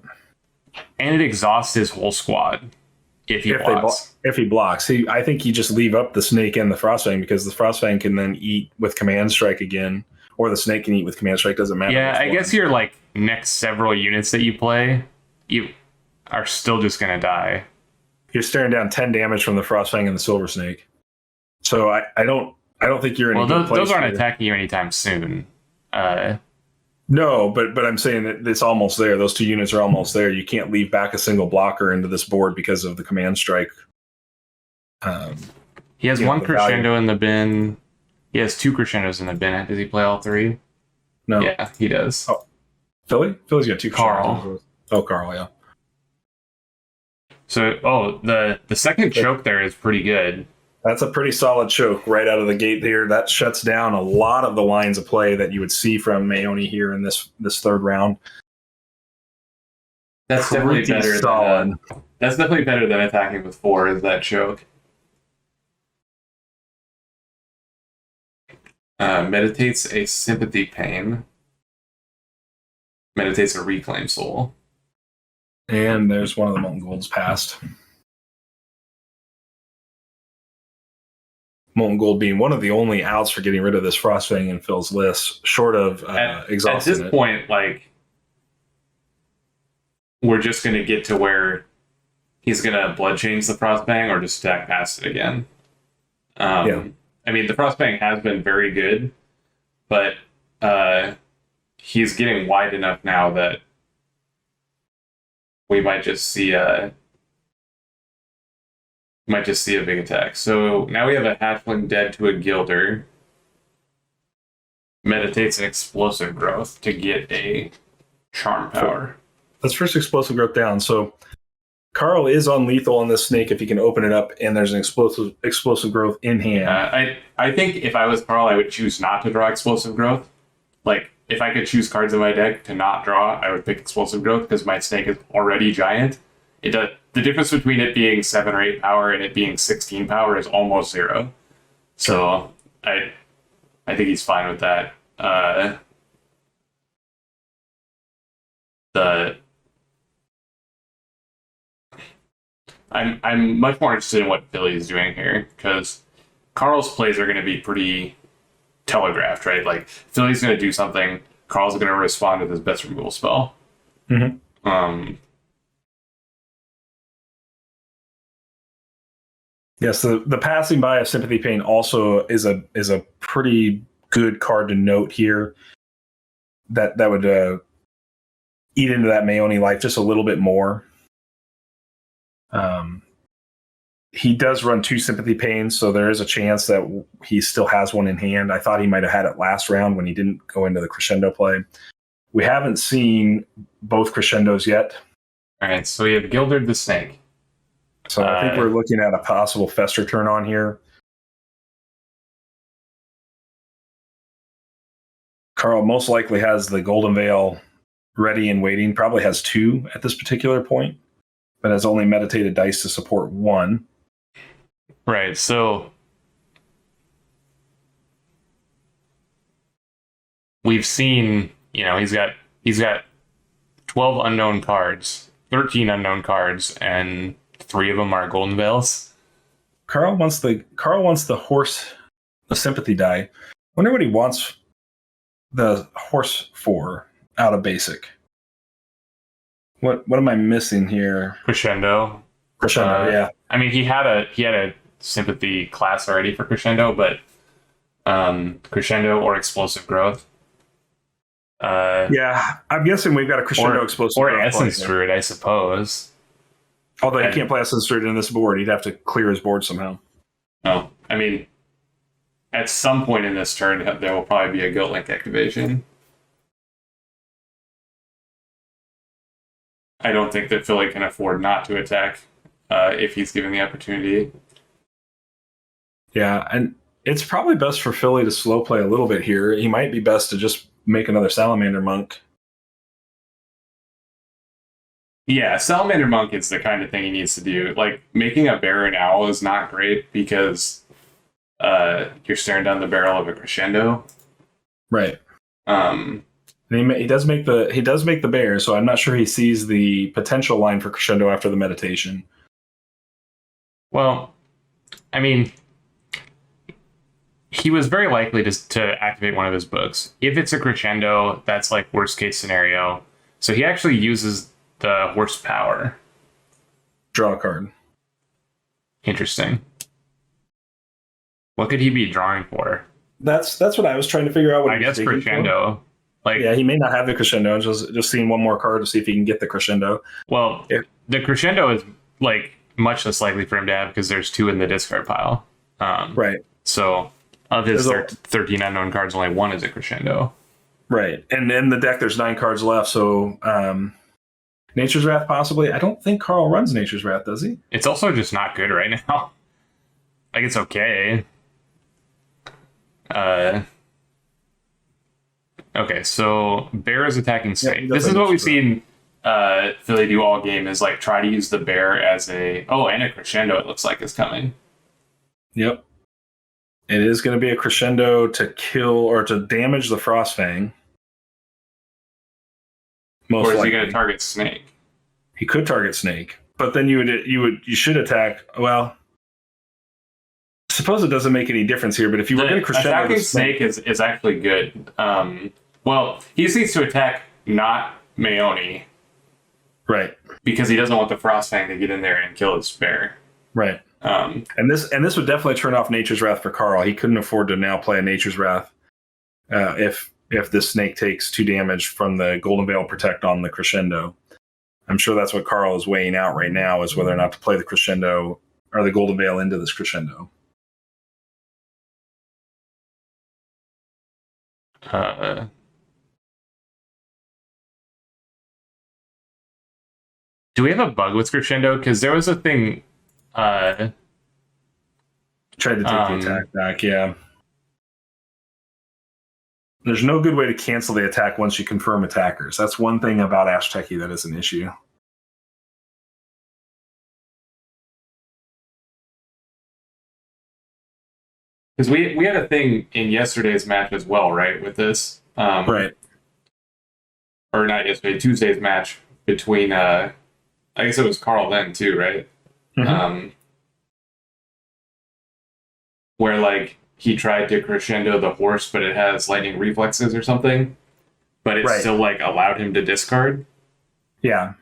And it exhausts his whole squad if he blocks. If he blocks. I think you just leave up the Snake and the Frostfang because the Frostfang can then eat with Command Strike again, or the Snake can eat with Command Strike, doesn't matter. Yeah, I guess your next several units that you play, you are still just going to die. You're staring down 10 damage from the Frostfang and the Silver Snake. So I don't think you're in a good place. Those aren't here. attacking you anytime soon. No, but I'm saying that it's almost there. Those two units are almost there. You can't leave back a single blocker into this board because of the command strike. He has one crescendo in the bin. He has 2 crescendos in the bin. Does he play all 3? No. Yeah, he does. Oh, Philly's got 2 Carl. crescendos. Oh, Carl, yeah. So, the second choke there is pretty good. That's a pretty solid choke right out of the gate there. That shuts down a lot of the lines of play that you would see from Maeoni here in this third round. That's definitely better. That's definitely better than attacking with 4. Is that choke? Meditates a sympathy pain. Meditates a reclaim soul. And there's one of the Molten Golds passed. Molten Gold being one of the only outs for getting rid of this Frostfang in Phil's list, short of exhausting. At this point, like, we're just going to get to where he's going to blood change the Frostfang or just stack past it again. Yeah. I mean, the Frostfang has been very good, but he's getting wide enough now that we might just see a big attack. So now we have a Hatchling dead to a Gilder. Meditates an explosive growth to get a charm power. Let's first explosive growth down. So Carl is on lethal on this snake if he can open it up and there's an explosive growth in hand. I think if I was Carl, I would choose not to draw explosive growth. Like, if I could choose cards in my deck to not draw, I would pick explosive growth because my snake is already giant. The difference between it being 7 or 8 power and it being 16 power is almost 0. So I think he's fine with that. I'm much more interested in what Philly is doing here because Carl's plays are going to be pretty telegraphed, right? Like, Philly's going to do something, Carl's going to respond with his best removal spell. Mm-hmm. Yes, the passing by of Sympathy Pain also is a pretty good card to note here. That would eat into that Maeoni life just a little bit more. He does run 2 Sympathy Pains, so there is a chance that he still has one in hand. I thought he might have had it last round when he didn't go into the crescendo play. We haven't seen both crescendos yet. All right, so we have Gildered the Snake. So I think we're looking at a possible Fester turn on here. Carl most likely has the Golden Veil ready and waiting, probably has 2 at this particular point, but has only meditated dice to support 1. Right, so we've seen, he's got 12 unknown cards, 13 unknown cards, and 3 of them are Golden Veils. Carl wants the horse, the sympathy die. Wonder what he wants the horse for out of basic. What am I missing here? Crescendo, yeah. I mean, he had a sympathy class already for Crescendo, but Crescendo or Explosive Growth. Yeah, I'm guessing we've got a Crescendo Explosive or Growth. Essence Druid, I suppose. Although he can't play Essence Druid in this board, he'd have to clear his board somehow. No, I mean, at some point in this turn, there will probably be a Guilt Link activation. I don't think that Philly can afford not to attack if he's given the opportunity. Yeah, and it's probably best for Philly to slow play a little bit here. He might be best to just make another Salamander Monk. Yeah, Salamander Monk is the kind of thing he needs to do. Like, making a Baron Owl is not great because you're staring down the barrel of a Crescendo. Right. He does make the bear, so I'm not sure he sees the potential line for Crescendo after the meditation. Well, I mean, he was very likely to activate one of his books. If it's a Crescendo, that's like worst case scenario. So he actually uses the horsepower. Draw a card. Interesting. What could he be drawing for? That's what I was trying to figure out. What I guess crescendo. Like, yeah, he may not have the crescendo. Just seeing one more card to see if he can get the crescendo. Well, the crescendo is like much less likely for him to have because there's 2 in the discard pile. Right. So of his 13 unknown cards, only 1 is a crescendo. Right. And in the deck, there's 9 cards left. So Nature's Wrath, possibly. I don't think Carl runs Nature's Wrath, does he? It's also just not good right now. Like, it's okay. Okay, so bear is attacking snake. This is what we've seen Philly do all game, is like try to use the bear as and a crescendo it looks like is coming. Yep. It is going to be a crescendo to kill or to damage the Frostfang. Or is he going to target snake? He could target snake, but then you should attack. Well, I suppose it doesn't make any difference here. But if you were going to crescendo, attacking snake is actually good. Well, he just needs to attack not Maeoni, right? Because he doesn't want the Frostfang to get in there and kill his bear, right? And this would definitely turn off Nature's Wrath for Carl. He couldn't afford to now play a Nature's Wrath if this snake takes 2 damage from the Golden Veil Protect on the crescendo. I'm sure that's what Carl is weighing out right now, is whether or not to play the crescendo or the Golden Veil into this crescendo. Do we have a bug with crescendo? Because there was a thing. Tried to take the attack back, yeah. There's no good way to cancel the attack once you confirm attackers. That's one thing about Azteki that is an issue. Because we had a thing in yesterday's match as well, right? With this, right? Or not yesterday, Tuesday's match between. I guess it was Carl then too, right? Mm-hmm. Where like he tried to crescendo the horse, but it has lightning reflexes or something, but it still like allowed him to discard. Yeah,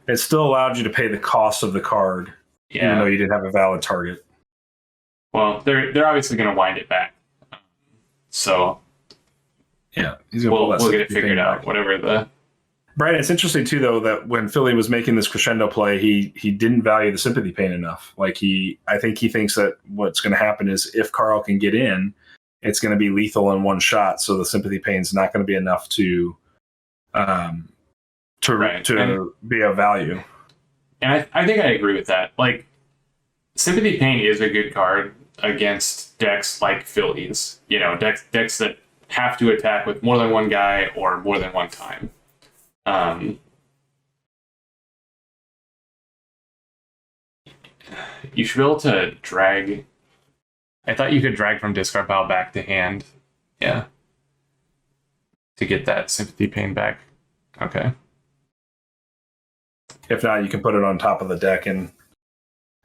it still allowed you to pay the cost of the card, even though you didn't have a valid target. Well, they're obviously going to wind it back, so yeah, we'll get it figured out. Whatever the. Brian, it's interesting too, though, that when Philly was making this crescendo play, he didn't value the sympathy pain enough. Like I think he thinks that what's going to happen is if Carl can get in, it's going to be lethal in one shot. So the sympathy pain is not going to be enough to be of value. And I think I agree with that. Like, sympathy pain is a good card against decks like Philly's. You know, decks that have to attack with more than one guy or more than one time. You should be able to drag. I thought you could drag from discard pile back to hand. Yeah. To get that sympathy pain back. Okay. If not, you can put it on top of the deck and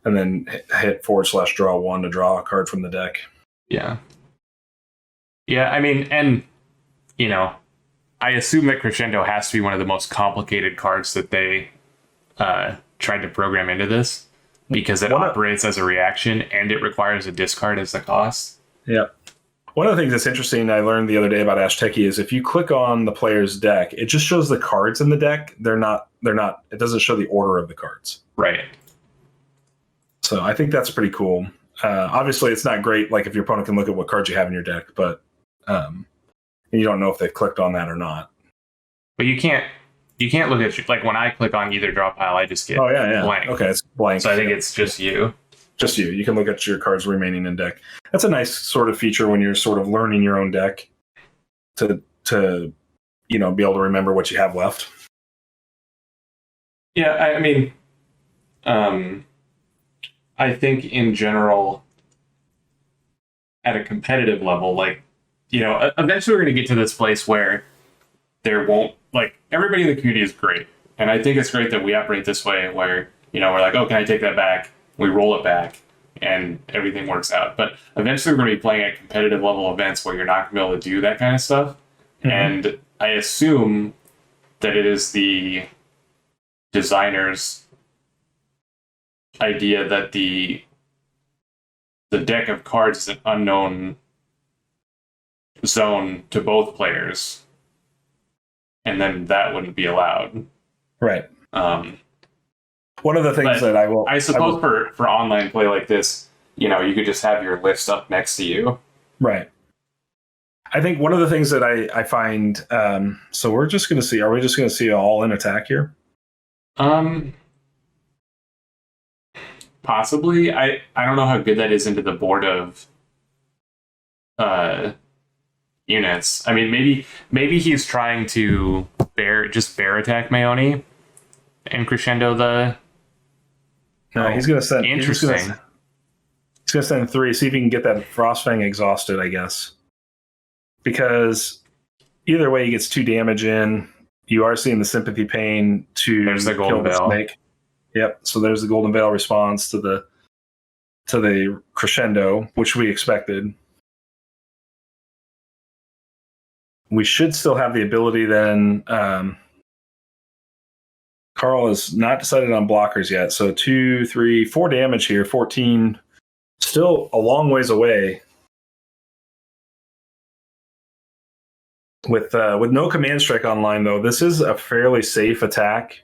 then hit /draw 1 to draw a card from the deck. Yeah. Yeah, I mean, and, you know, I assume that Crescendo has to be one of the most complicated cards that they tried to program into this, because it operates as a reaction and it requires a discard as the cost. Yeah. One of the things that's interesting I learned the other day about Azteki is if you click on the player's deck, it just shows the cards in the deck. It doesn't show the order of the cards. Right. So I think that's pretty cool. Obviously, it's not great, like if your opponent can look at what cards you have in your deck, but and you don't know if they clicked on that or not. But you can't look at, like when I click on either draw pile, I just get blank. Okay, it's blank. So I think it's just you. Just you. You can look at your cards remaining in deck. That's a nice sort of feature when you're sort of learning your own deck to be able to remember what you have left. Yeah, I mean, I think in general, at a competitive level, like, eventually we're going to get to this place where there won't, like, everybody in the community is great. And I think it's great that we operate this way where, we're like, oh, can I take that back? We roll it back and everything works out. But eventually we're going to be playing at competitive level events where you're not going to be able to do that kind of stuff. Mm-hmm. And I assume that it is the designer's idea that the the deck of cards is an unknown zone to both players, and then that wouldn't be allowed. Right. One of the things that I suppose for online play like this, you could just have your list up next to you. Right. I think one of the things that I find, so we're just going to see, are we just going to see all in attack here? Possibly. I don't know how good that is into the board of units. I mean, maybe he's trying to bear attack Maeoni and crescendo the. No, he's going to send. Interesting. He's going to send 3. See if he can get that Frostfang exhausted, I guess. Because either way, he gets 2 damage in. You are seeing the sympathy pain to There's the kill Golden the Veil. snake. Yep. So there's the Golden Veil response to the crescendo, which we expected. We should still have the ability then. Carl has not decided on blockers yet. So 2, 3, 4 damage here. 14. Still a long ways away. With no command strike online, though, this is a fairly safe attack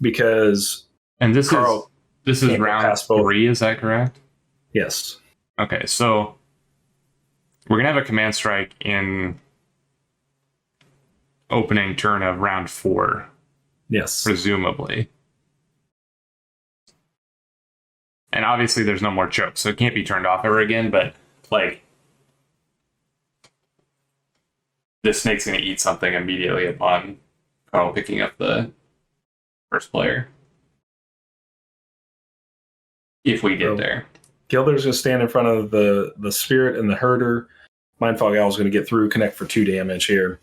because. And this is round 3. Is that correct? Yes. Okay, so we're gonna have a command strike in opening turn of round 4. Yes. Presumably. And obviously there's no more chokes, so it can't be turned off ever again, but like this snake's gonna eat something immediately upon Carl picking up the first player. If we get there. Gilder's going to stand in front of the Spirit and the Herder. Mindfog Owl's going to get through, connect for 2 damage here.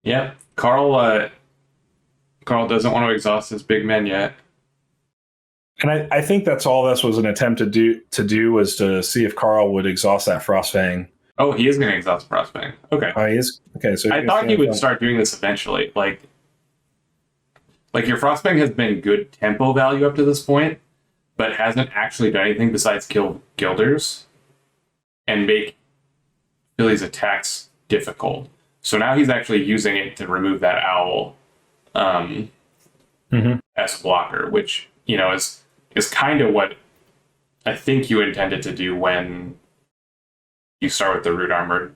Yeah. Carl doesn't want to exhaust his big men yet. And I think that's all this was an attempt to do was to see if Carl would exhaust that Frostfang. Oh, he is going to exhaust Frostfang. Okay. Oh, he is? Okay, so I thought he would start doing this eventually. Like your Frostfang has been good tempo value up to this point, but hasn't actually done anything besides kill Guilders and make Philly's attacks difficult. So now he's actually using it to remove that owl as a blocker, which, is kind of what I think you intended to do when you start with the Root Armored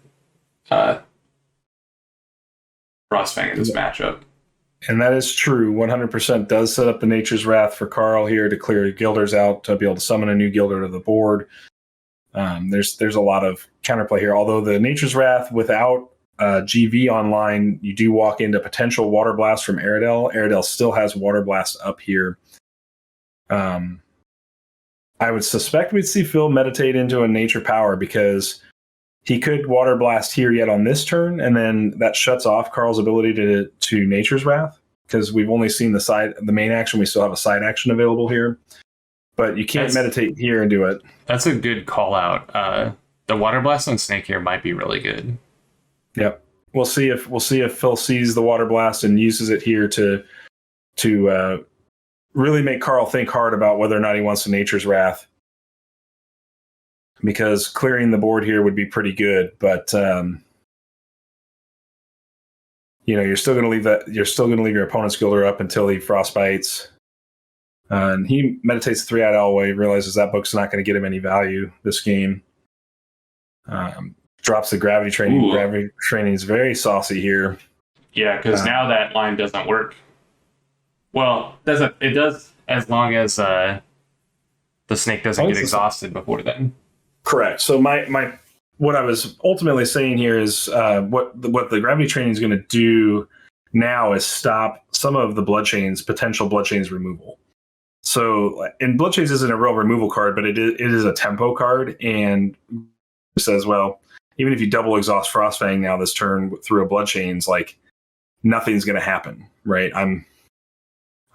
Frostfang in this matchup. And that is true. 100% does set up the Nature's Wrath for Carl here to clear Guilders out to be able to summon a new Guilder to the board. There's a lot of counterplay here. Although the Nature's Wrath without GV online, you do walk into potential Water Blast from Aradel. Aradel still has Water Blast up here. I would suspect we'd see Phil meditate into a Nature Power because he could Water Blast here yet on this turn, and then that shuts off Carl's ability to Nature's Wrath because we've only seen the main action. We still have a side action available here, but you can't meditate here and do it. That's a good call out. The Water Blast on Snake here might be really good. Yep, we'll see if Phil sees the Water Blast and uses it here to really make Carl think hard about whether or not he wants a Nature's Wrath. Because clearing the board here would be pretty good, but you're still going to leave your opponent's Guilder up until he frostbites, and he meditates the 3-eyed owl away. Realizes that book's not going to get him any value this game. Drops the gravity training. Ooh. Gravity training is very saucy here. Yeah, because now that line doesn't work. Well, it does as long as the snake doesn't get exhausted before then. Correct. So my what I was ultimately saying here is what the gravity training is going to do now is stop some of the potential blood chains removal. So, and blood chains isn't a real removal card, but it is a tempo card, and it says, well, even if you double exhaust Frostfang now this turn through a blood chains, like nothing's going to happen, right? I'm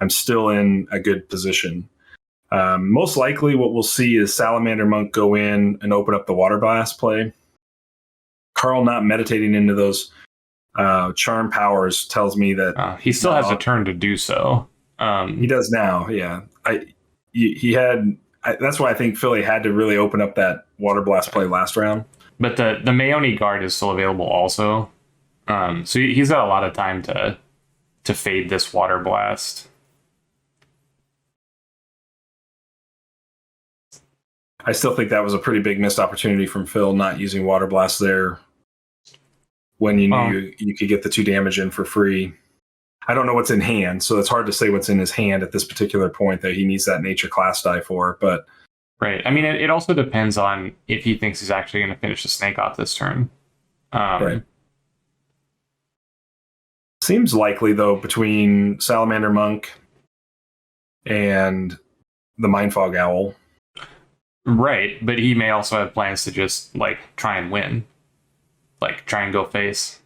still in a good position. Most likely what we'll see is Salamander Monk go in and open up the Water Blast play. Carl not meditating into those charm powers tells me that he still has a turn to do so. He does now, yeah. He had that's why I think Philly had to really open up that Water Blast play last round. But the Maeoni guard is still available also. So he's got a lot of time to fade this Water Blast. I still think that was a pretty big missed opportunity from Phil not using Water Blast there when you knew you could get the 2 damage in for free. I don't know what's in hand, so it's hard to say what's in his hand at this particular point that he needs that nature class die for. But right, I mean, it also depends on if he thinks he's actually going to finish the snake off this turn. Right. Seems likely though between Salamander Monk and the Mindfog Owl. Right, but he may also have plans to just like try and win, like try and go face.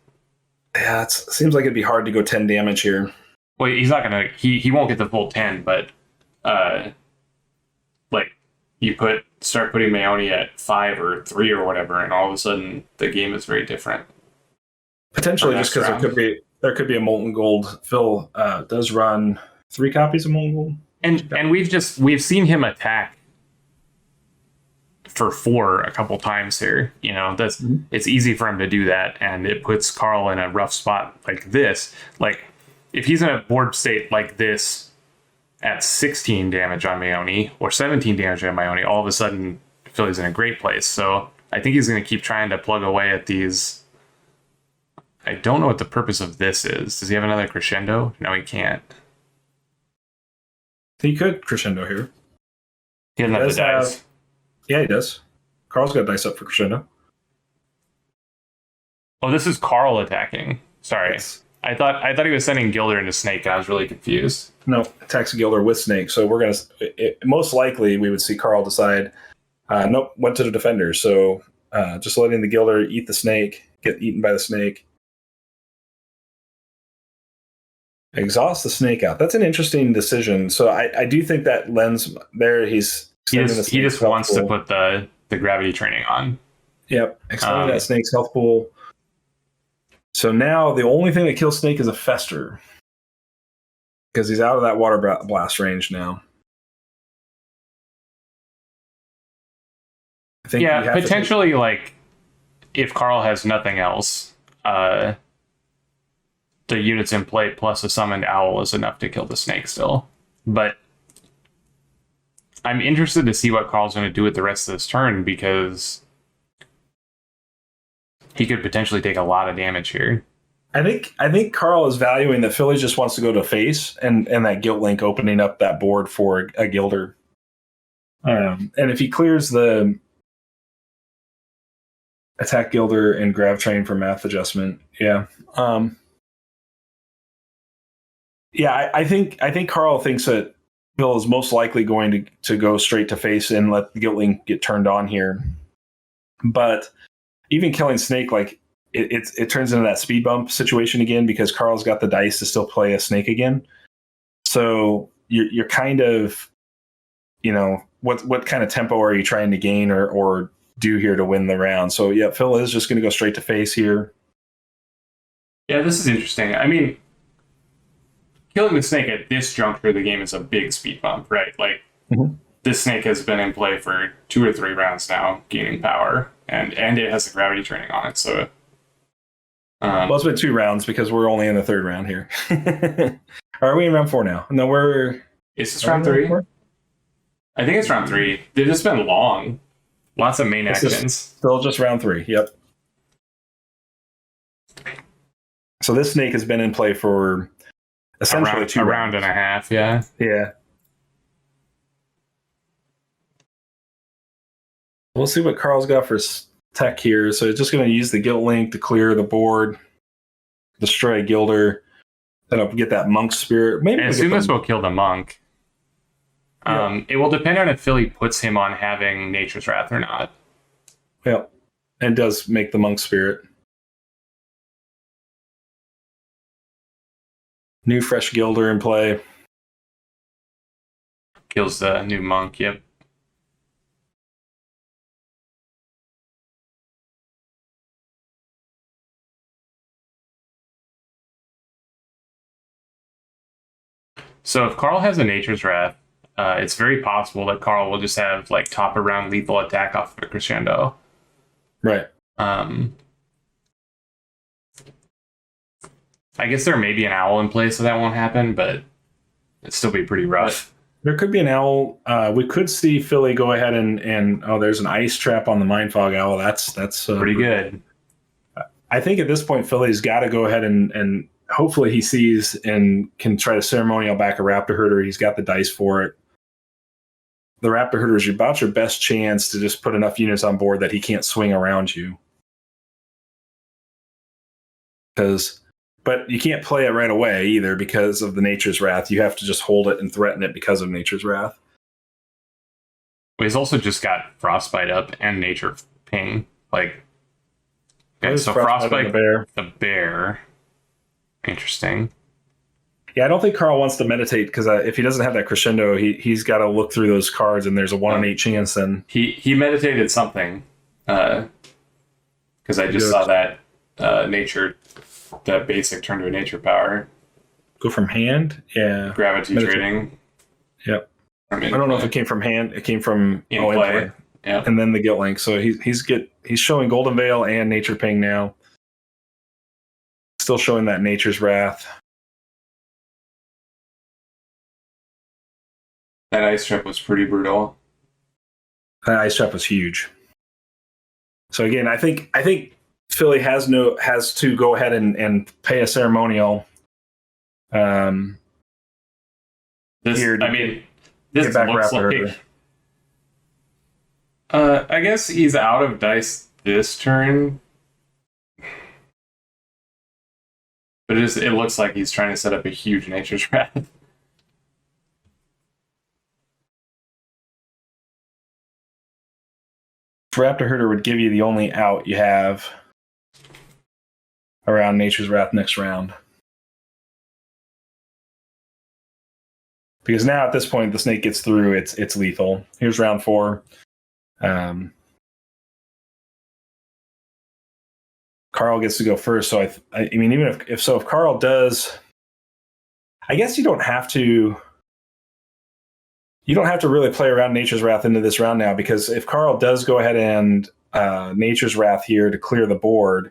Yeah, it seems like it'd be hard to go 10 damage here. Well, he's not gonna. He won't get the full 10, but like you start putting Maeoni at 5 or 3 or whatever, and all of a sudden the game is very different. Potentially, just because there could be a Molten Gold. Phil does run 3 copies of Molten Gold, and we've seen him attack for 4 a couple times here. You know, it's easy for him to do that, and it puts Carl in a rough spot like this. Like if he's in a board state like this at 16 damage on Maeoni or 17 damage on Maeoni, all of a sudden Philly's in a great place. So I think he's going to keep trying to plug away at these. I don't know what the purpose of this is. Does he have another crescendo? No, he can't. He could crescendo here. He doesn't have the dice. Yeah, he does. Carl's got dice up for crescendo. Oh, this is Carl attacking. Sorry. Yes. I thought he was sending Gilder into Snake, and I was really confused. No, attacks Gilder with Snake. So we're going to... Most likely, we would see Carl decide, nope, went to the defender. So just letting the Gilder eat the Snake, get eaten by the Snake. Exhaust the Snake out. That's an interesting decision. So I do think that lens there, he just wants to put the gravity training on. Yep, extending that Snake's health pool. So now the only thing that kills Snake is a Fester, because he's out of that Water Blast range now. I think potentially like if Carl has nothing else, the units in play plus a summoned owl is enough to kill the Snake still. But I'm interested to see what Carl's going to do with the rest of this turn, because he could potentially take a lot of damage here. I think Carl is valuing that Philly just wants to go to face and that Guilt Link opening up that board for a Gilder. And if he clears the attack Gilder and Grav Train for math adjustment, yeah. I think Carl thinks that Phil is most likely going to go straight to face and let the Guilt Link get turned on here. But even killing Snake, like it turns into that speed bump situation again, because Carl's got the dice to still play a Snake again. So you're kind of, you know, what kind of tempo are you trying to gain or do here to win the round? So yeah, Phil is just going to go straight to face here. Yeah, this is interesting. I mean, killing the Snake at this juncture of the game is a big speed bump, right? Like, This Snake has been in play for 2 or 3 rounds now, gaining power, and it has the gravity training on it. So, well, it's been 2 rounds because we're only in the 3rd round here. Are we in round 4 now? No, Is this round 3? I think it's round 3. They've just been long. Lots of main actions. Still just round 3. Yep. So this Snake has been in play for essentially 2 rounds. A round and a half, yeah. Yeah. We'll see what Carl's got for tech here. So it's just going to use the Guilt Link to clear the board, destroy a Gilder, then I'll get that Monk Spirit. Maybe and Sumas will kill the Monk. Yeah. It will depend on if Philly puts him on having Nature's Wrath or not. Yeah, and does make the Monk Spirit. New fresh Gilder in play. Kills the new Monk, yep. So if Carl has a Nature's Wrath, it's very possible that Carl will just have like top of round lethal attack off of a crescendo. Right. I guess there may be an owl in place, so that won't happen, but it'd still be pretty rough. There could be an owl. We could see Philly go ahead and there's an ice trap on the Mind Fog Owl. That's pretty good. I think at this point Philly's got to go ahead and hopefully he sees and can try to ceremonial back a Raptor Herder. He's got the dice for it. The Raptor Herder is about your best chance to just put enough units on board that he can't swing around you. But you can't play it right away either because of the Nature's Wrath. You have to just hold it and threaten it because of Nature's Wrath. Well, he's also just got Frostbite up and Nature Ping. Like, okay, so Frostbite the bear. Interesting. Yeah, I don't think Carl wants to meditate because if he doesn't have that crescendo, he's got to look through those cards and there's a 1 in 8 chance. Then he meditated something because I just saw that nature. That basic turn to a nature power. Go from hand? Yeah. Gravity trading. Yep. I don't know if it came from hand. It came from in play. Yeah. And then the Guilt Link. So he's showing Golden Veil and Nature Ping now. Still showing that Nature's Wrath. That ice trap was pretty brutal. That ice trap was huge. So again, I think Philly has to go ahead and pay a ceremonial. This looks like. I guess he's out of dice this turn, but it looks like he's trying to set up a huge Nature's Wrath. Raptor Herder would give you the only out you have around Nature's Wrath next round. Because now at this point the snake gets through, it's lethal. Here's round 4. Carl gets to go first, so I mean even if Carl does, I guess you don't have to really play around Nature's Wrath into this round now, because if Carl does go ahead and Nature's Wrath here to clear the board,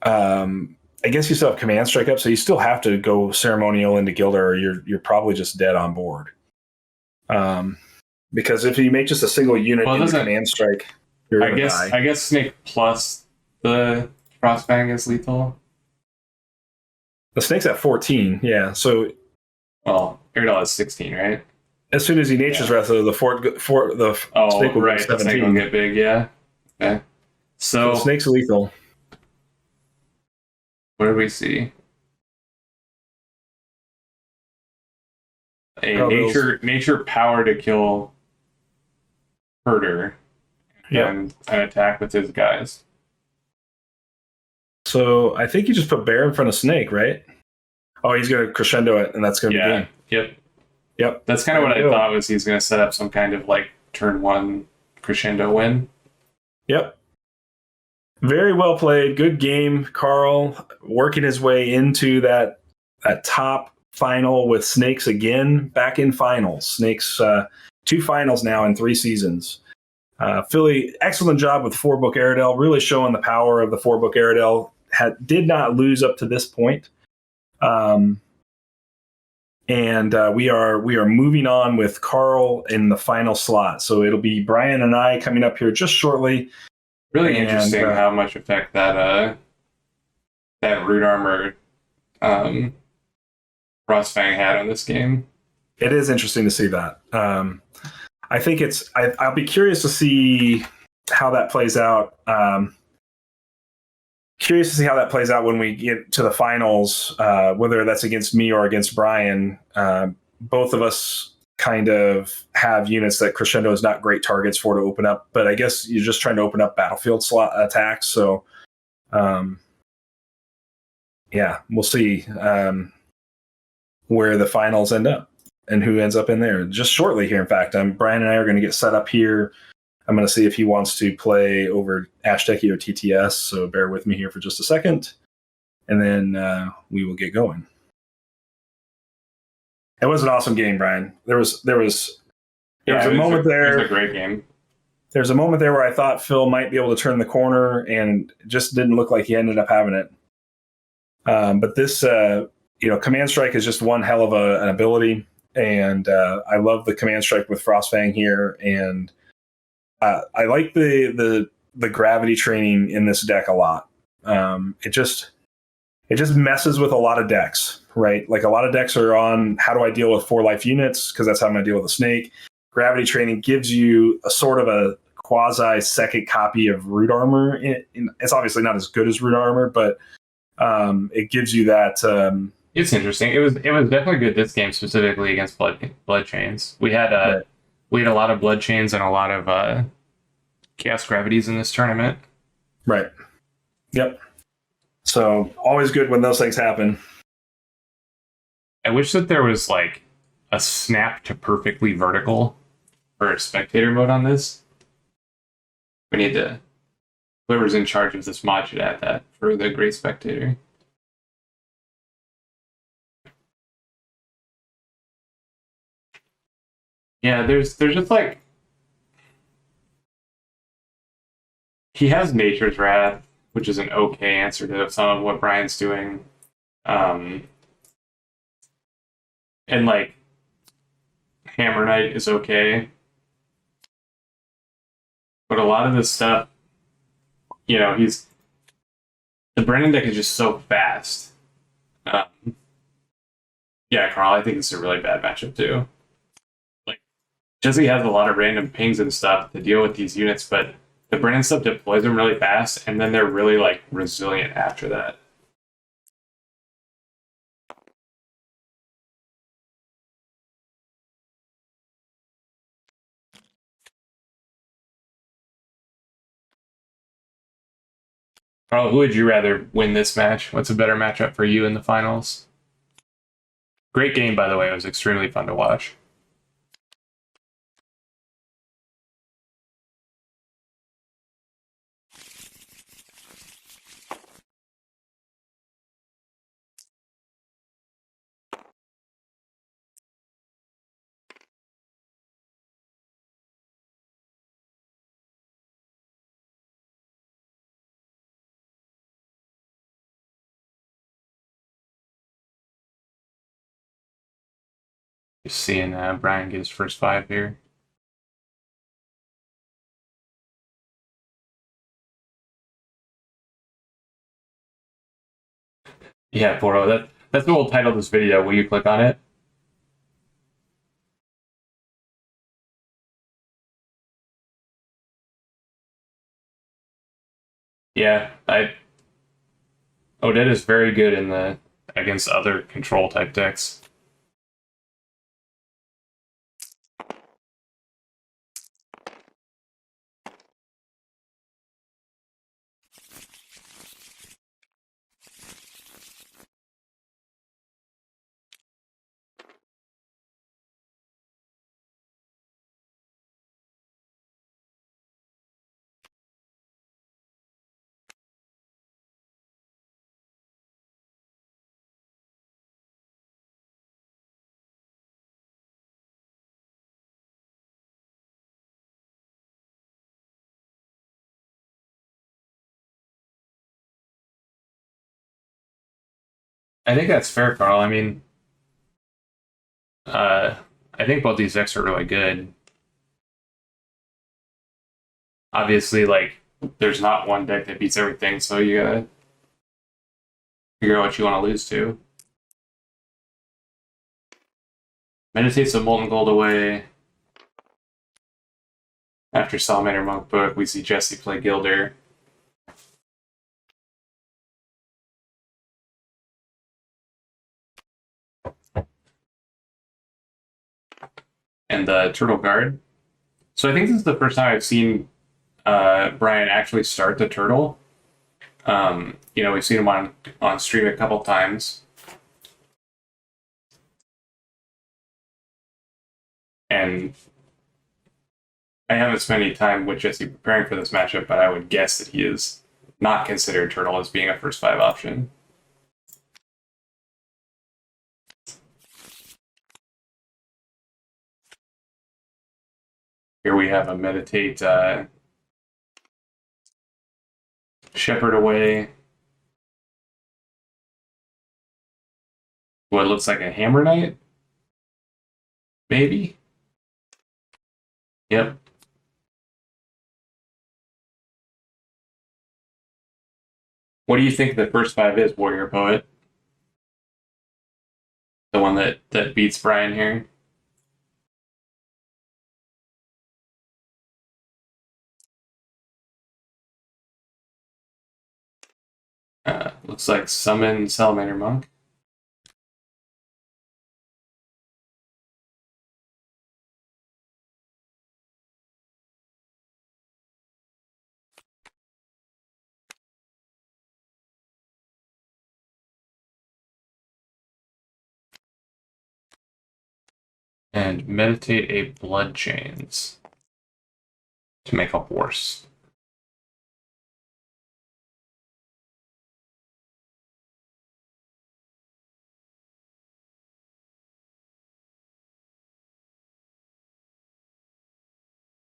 I guess you still have Command Strike up, so you still have to go ceremonial into Gilder, or you're probably just dead on board. Because if you make just a single unit into Command Strike, you're gonna die. I guess Snake plus the Frostfang is lethal. The Snake's at 14, yeah. So, well, Aradel is 16, right? As soon as he Nature's Wrath, the Snake will right, 17. The Snake will get big, yeah. Okay. So the Snake's lethal. What did we see? Nature power to kill Herder. And an attack with his guys. So I think you just put Bear in front of Snake, right? Oh, he's going to crescendo it, and that's going to be game. Yep. That's kind of what I thought was he's going to set up some kind of like turn 1 crescendo win. Yep. Very well played. Good game, Carl. Working his way into that top final with Snakes again. Back in finals. Snakes 2 finals now in 3 seasons. Philly, excellent job with 4-book Aradel. Really showing the power of the 4-book Aradel. Did not lose up to this point. And we are moving on with Carl in the final slot. So it'll be Brian and I coming up here just shortly. Really interesting how much effect that root armor Frostfang had on this game. It is interesting to see that. I think I'll be curious to see how that plays out. Curious to see how that plays out when we get to the finals, whether that's against me or against Brian. Both of us kind of have units that Crescendo is not great targets for to open up, but I guess you're just trying to open up battlefield slot attacks. So, we'll see where the finals end up and who ends up in there just shortly here. In fact, Brian and I are going to get set up here. I'm going to see if he wants to play over Ashteki or TTS. So bear with me here for just a second, and then we will get going. It was an awesome game, Brian. There was a moment there. It was a great game. There's a moment there where I thought Phil might be able to turn the corner, and it just didn't look like he ended up having it. But this, Command Strike is just one hell of an ability, and I love the Command Strike with Frostfang here, and I like the gravity training in this deck a lot. It just messes with a lot of decks, right? Like a lot of decks are on how do I deal with 4 life units, because that's how I'm going to deal with a snake. Gravity training gives you a sort of a quasi second copy of Root Armor. It's obviously not as good as Root Armor, but it gives you that. It's interesting. It was definitely good this game, specifically against blood chains. We had a lot of blood chains and a lot of chaos gravities in this tournament. Right. Yep. So always good when those things happen. I wish that there was like a snap to perfectly vertical for spectator mode on this. We need to. Whoever's in charge of this mod should add that for the great spectator. Yeah, there's just like he has Nature's Wrath, which is an okay answer to some of what Brian's doing. And like Hammer Knight is okay. But a lot of this stuff, the Brennan deck is just so fast. Yeah, Carl, I think it's a really bad matchup too. Like, Jesse has a lot of random pings and stuff to deal with these units, but the Brennan stuff deploys them really fast, and then they're really like resilient after that. Carl, who would you rather win this match? What's a better matchup for you in the finals? Great game, by the way. It was extremely fun to watch. Just seeing Brian get his first 5 here. Yeah, Poro, that's what we'll title this video. Will you click on it? Yeah, Odette is very good against other control type decks. I think that's fair, Carl. I mean, I think both these decks are really good. Obviously, like, there's not one deck that beats everything, so you gotta figure out what you want to lose to. Meditates the Molten Gold away. After Salamander Monk Book, we see Jesse play Gilder. And the Turtle Guard. So I think this is the first time I've seen Brian actually start the Turtle. We've seen him on stream a couple times. And I haven't spent any time with Jesse preparing for this matchup, but I would guess that he is not considered Turtle as being a first 5 option. Here we have a meditate shepherd away. What looks like a hammer knight? Maybe? Yep. What do you think the first 5 is, Warrior Poet? The one that beats Brian here? Looks like Summon Salamander Monk. And meditate a Blood Chains to make a horse.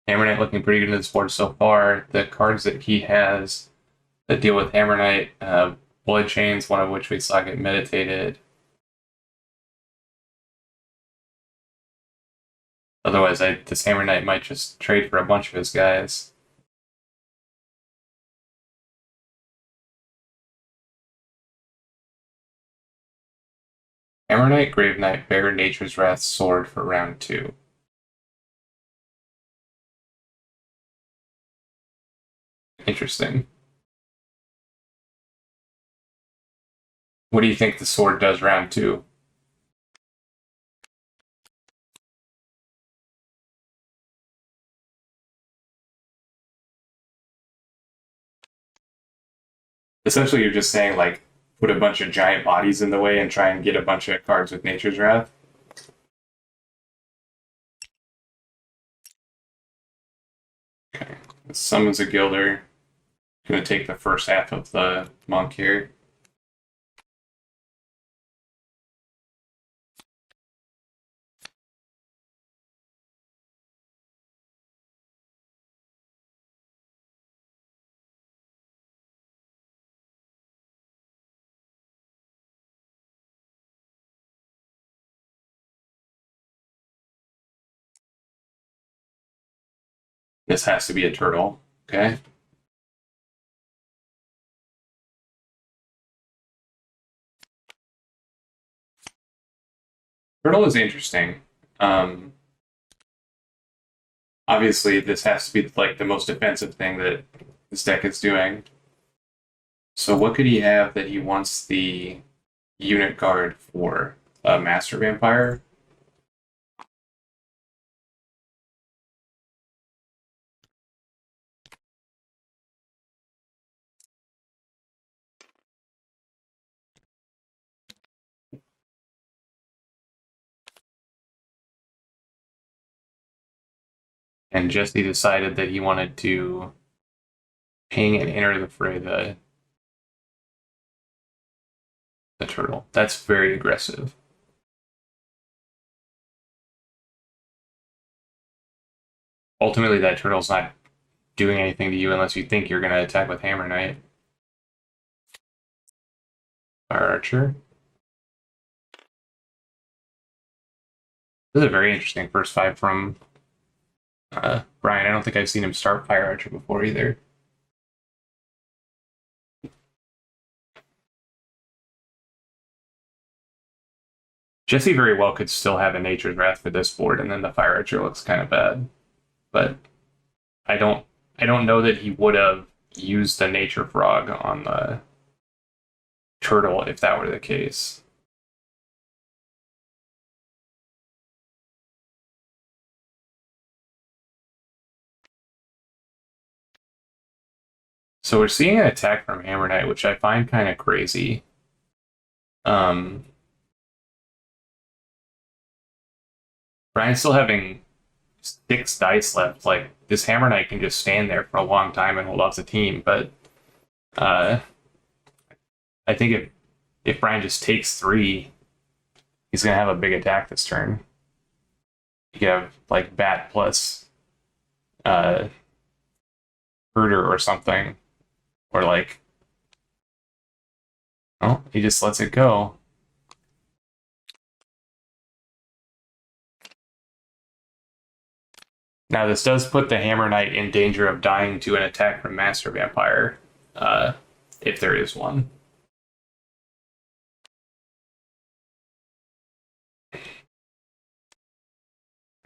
Hammer Knight looking pretty good in this board so far. The cards that he has that deal with Hammer Knight, Blood Chains, one of which we saw get meditated. Otherwise, this Hammer Knight might just trade for a bunch of his guys. Hammer Knight, Grave Knight, Bear, Nature's Wrath, Sword for round 2. Interesting. What do you think the sword does round 2? Essentially, you're just saying, like, put a bunch of giant bodies in the way and try and get a bunch of cards with Nature's Wrath. Okay. This summons a Gilder. Gonna take the first half of the monk here. This has to be a turtle, okay? Turtle is interesting. Obviously, this has to be like the most defensive thing that this deck is doing. So what could he have that he wants the unit guard for? A Master Vampire? And Jesse decided that he wanted to ping and enter the fray the turtle. That's very aggressive. Ultimately, that turtle's not doing anything to you unless you think you're going to attack with Hammer Knight. Fire Archer. This is a very interesting first 5 from Brian. I don't think I've seen him start Fire Archer before either. Jesse very well could still have a Nature's Wrath for this board, and then the Fire Archer looks kind of bad. But I don't know that he would have used the Nature Frog on the turtle if that were the case. So we're seeing an attack from Hammer Knight, which I find kind of crazy. Brian's still having 6 dice left. Like, this Hammer Knight can just stand there for a long time and hold off the team, but I think if Brian just takes 3, he's going to have a big attack this turn. You could have, like, Bat plus uh, herder or something, or like, oh, he just lets it go. Now this does put the Hammer Knight in danger of dying to an attack from Master Vampire, if there is one.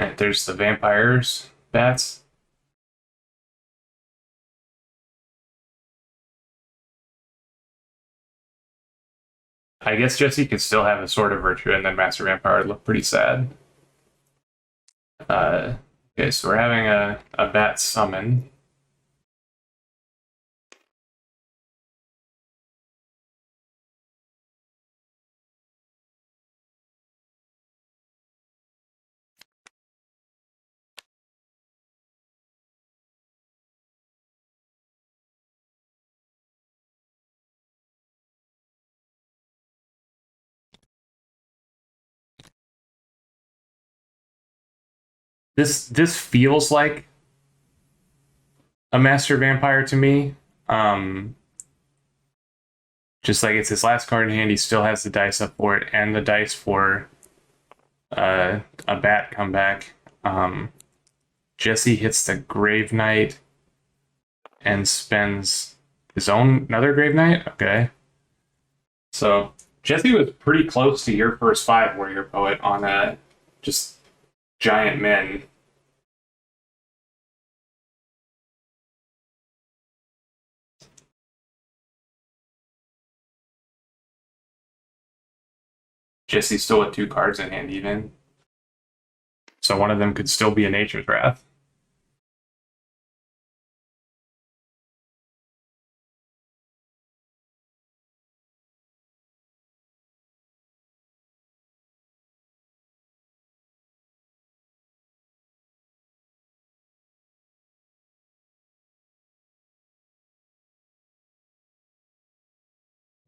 Alright, there's the vampires, bats. I guess Jesse could still have a Sword of Virtue, and then Master Vampire would look pretty sad. Okay, so we're having a bat summon. This feels like a Master Vampire to me. Just like it's his last card in hand, he still has the dice up for it and the dice for a bat comeback. Jesse hits the Grave Knight and spends his own another Grave Knight. Okay, so Jesse was pretty close to your first 5 Warrior Poet on just giant men. Jesse's still with 2 cards in hand even. So one of them could still be a Nature's Wrath.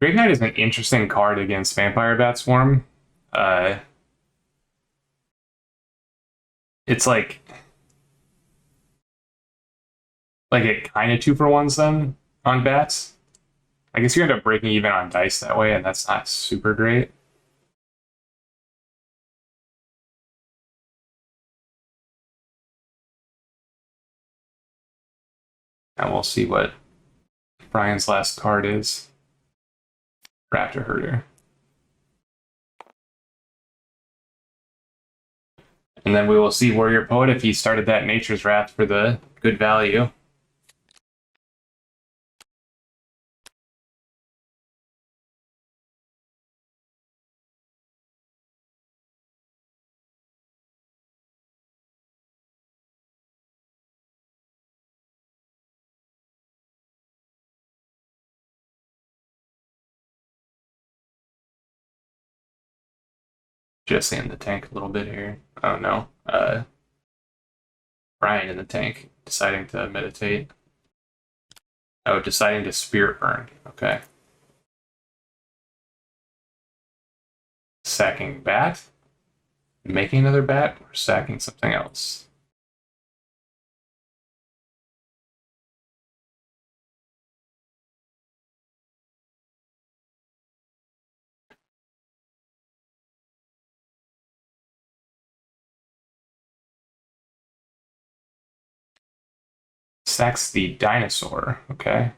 Grave Knight is an interesting card against Vampire Bat Swarm. It's like it kind of 2-for-1s them on bats. I guess you end up breaking even on dice that way, and that's not super great. And we'll see what Brian's last card is. Raptor Herder. And then we will see Warrior Poet if he started that Nature's Wrath for the good value. Jesse in the tank a little bit here. Oh no. Brian in the tank, deciding to meditate. Oh, deciding to Spirit Burn. Okay. Sacking bat? Making another bat? Or sacking something else? Sacks the dinosaur. Okay.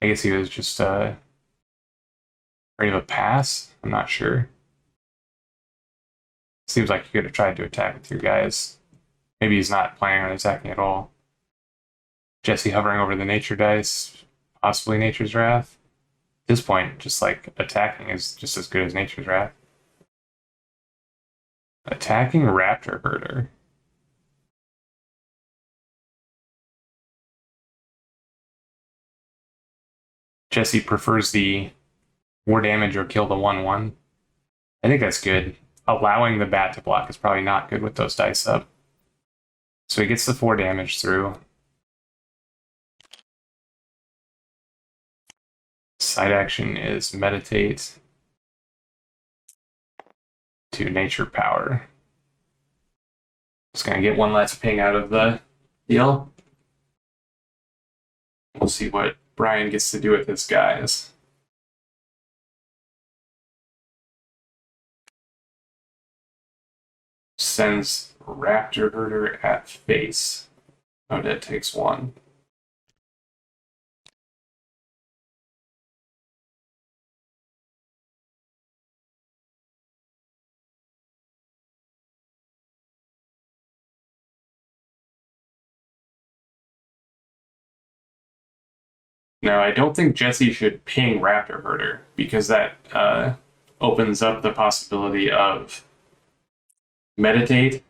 I guess he was just ready to pass. I'm not sure. Seems like you could have tried to attack with your guys. Maybe he's not planning on attacking at all. Jesse hovering over the nature dice, possibly Nature's Wrath. At this point, just like attacking is just as good as Nature's Wrath. Attacking Raptor Herder. Jesse prefers the more damage or kill the 1/1. I think that's good. Allowing the bat to block is probably not good with those dice up. So he gets the 4 damage through. Side action is meditate to nature power. Just gonna get one last ping out of the deal. We'll see what Brian gets to do with his guys. Sends Raptor Herder at face. Odette takes one. Now, I don't think Jesse should ping Raptor Herder because that opens up the possibility of Meditate.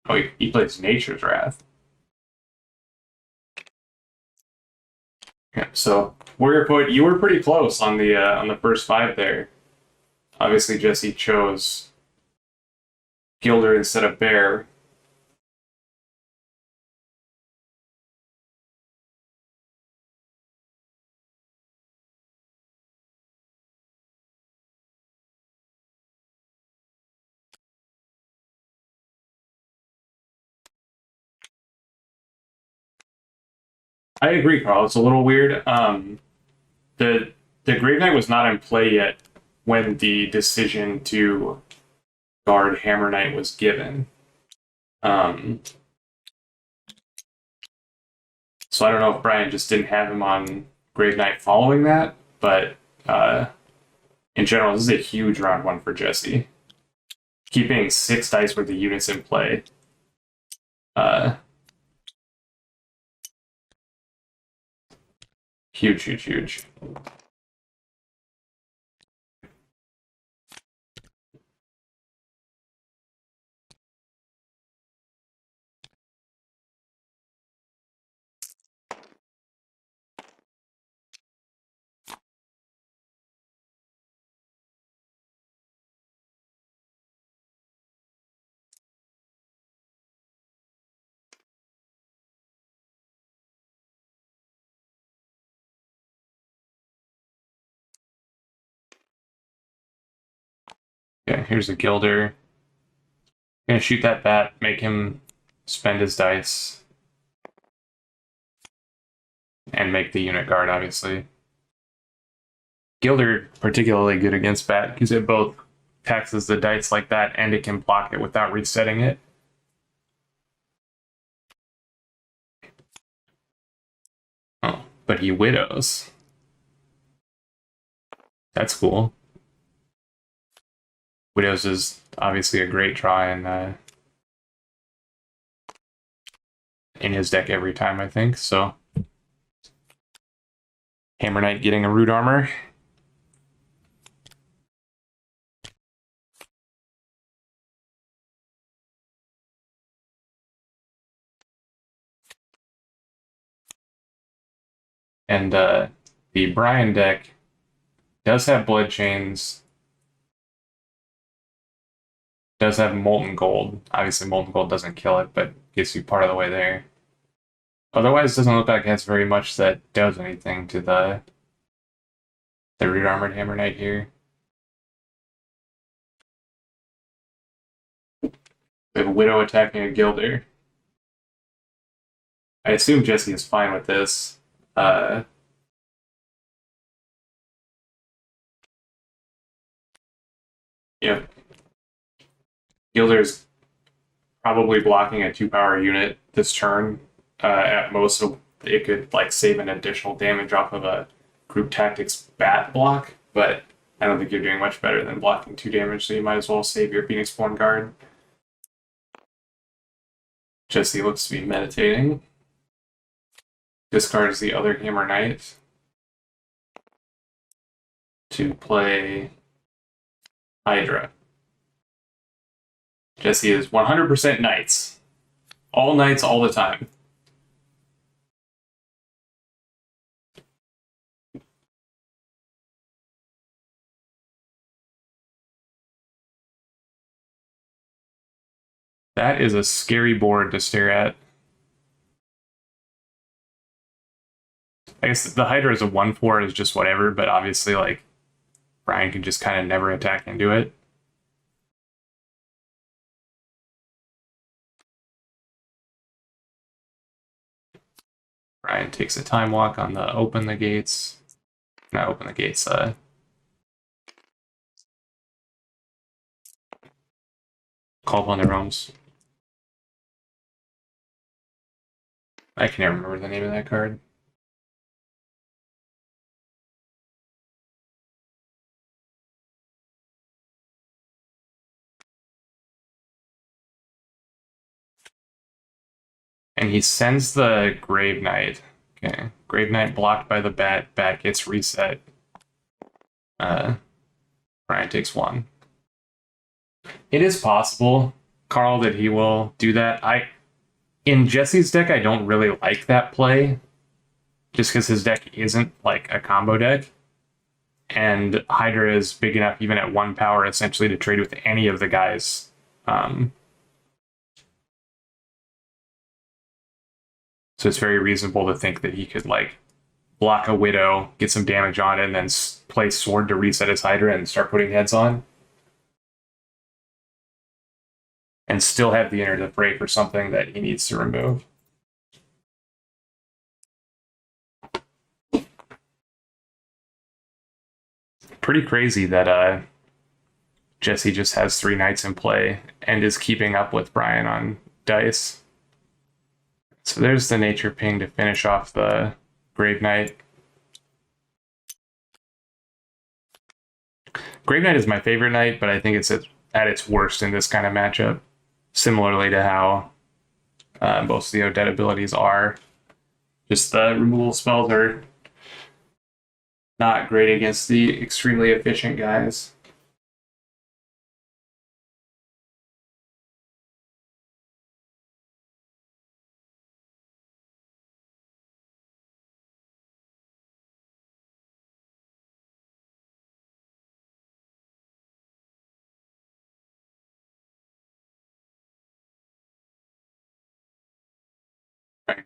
Oh, he plays Nature's Wrath. Yeah, so Warrior Poet, you were pretty close on the first 5 there. Obviously, Jesse chose Gilder instead of Bear. I agree, Carl. It's a little weird. The Grave Knight was not in play yet when the decision to guard Hammer Knight was given. So I don't know if Brian just didn't have him on Grave Knight following that, but in general, this is a huge round 1 for Jesse. Keeping 6 dice worth of units in play. Huge, huge, huge. Okay, here's a Gilder. Gonna shoot that bat, make him spend his dice, and make the unit guard, obviously. Gilder particularly good against bat because it both taxes the dice like that and it can block it without resetting it. Oh, but he widows. That's cool. Widows is obviously a great try in his deck every time, I think. So Hammer Knight getting a root armor. And the Brian deck does have Blood Chains. Does have Molten Gold. Obviously, Molten Gold doesn't kill it, but gets you part of the way there. Otherwise, it doesn't look like it has very much that does anything to the root armored Hammer Knight here. We have a Widow attacking a Gilder. I assume Jesse is fine with this. Yep. Gilder's probably blocking a 2-power unit this turn at most, so it could like save an additional damage off of a group tactics bat block, but I don't think you're doing much better than blocking 2 damage, so you might as well save your Phoenix Born Guard. Jesse looks to be meditating. Discards the other Hammer Knight to play Hydra. Jesse is 100% Knights. All Knights, all the time. That is a scary board to stare at. I guess the Hydra as a 1/4 is just whatever, but obviously, like, Brian can just kind of never attack into it. Brian takes a time walk on the open the gates. Not open the gates, call upon the realms. I can never remember the name of that card. And he sends the Grave Knight. Okay. Grave Knight blocked by the bat. Bat gets reset. Brian takes 1. It is possible, Carl, that he will do that. In Jesse's deck, I don't really like that play. Just because his deck isn't like a combo deck. And Hydra is big enough, even at 1 power, essentially, to trade with any of the guys. So it's very reasonable to think that he could like block a Widow, get some damage on it, and then play Sword to reset his Hydra and start putting heads on. And still have the Enter the Fray for something that he needs to remove. Pretty crazy that Jesse just has 3 knights in play and is keeping up with Brian on dice. So there's the Nature Ping to finish off the Grave Knight. Grave Knight is my favorite knight, but I think it's at its worst in this kind of matchup. Similarly to how most of the Odette abilities are. Just the removal spells are not great against the extremely efficient guys.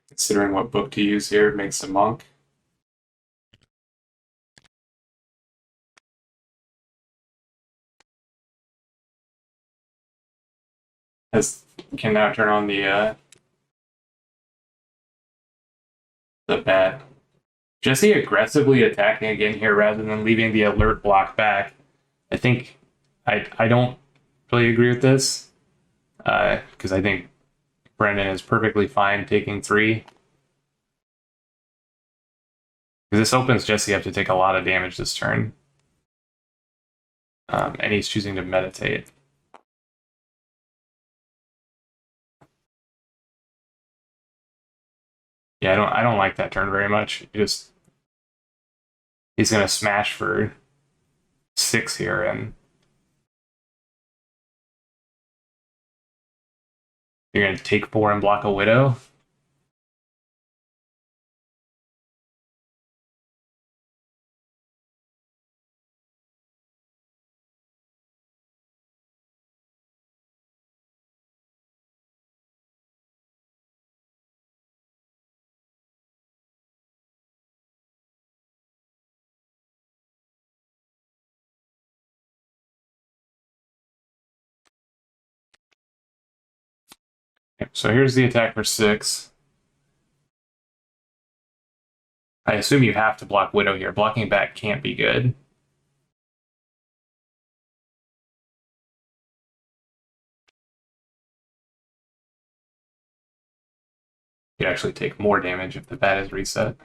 Considering what book to use here, makes a monk. Can now turn on the bat. Jesse aggressively attacking again here rather than leaving the alert block back. I think I don't really agree with this because I think Brennan is perfectly fine taking 3. Because this opens Jesse up to take a lot of damage this turn. And he's choosing to meditate. Yeah, I don't like that turn very much. He's gonna smash for 6 here, and you're gonna take 4 and block a Widow. So here's the attack for 6. I assume you have to block Widow here. Blocking back can't be good. You actually take more damage if the bat is reset.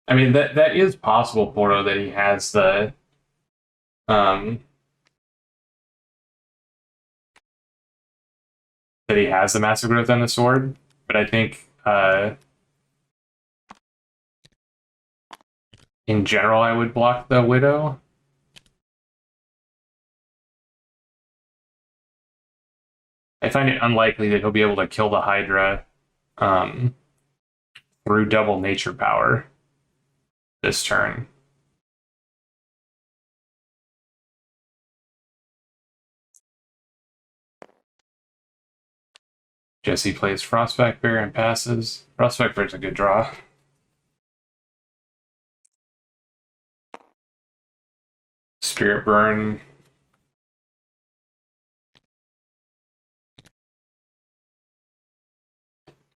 I mean, that is possible, Porto, that he has the Massive Growth on the sword, but I think in general I would block the Widow. I find it unlikely that he'll be able to kill the Hydra through double nature power this turn. Jesse plays Frostback Bear and passes. Frostback Bear's a good draw. Spirit Burn.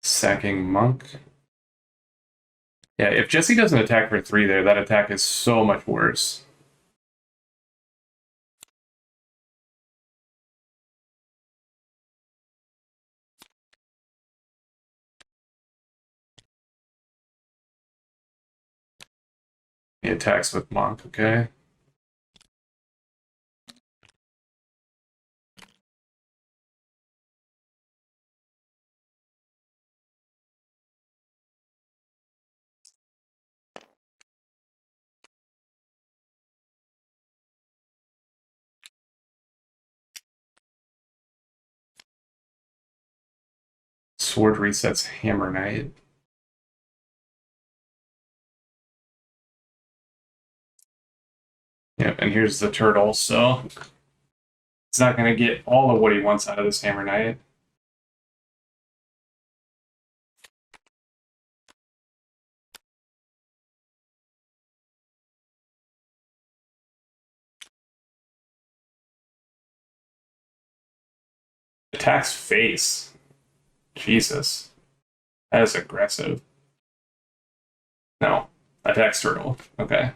Sacking Monk. Yeah, if Jesse doesn't attack for 3 there, that attack is so much worse. He attacks with Monk, okay. Sword resets Hammer Knight. Yep, and here's the turtle, so it's not going to get all of what he wants out of this Hammer Knight. Attacks face. Jesus. That is aggressive. No. Attacks turtle. Okay.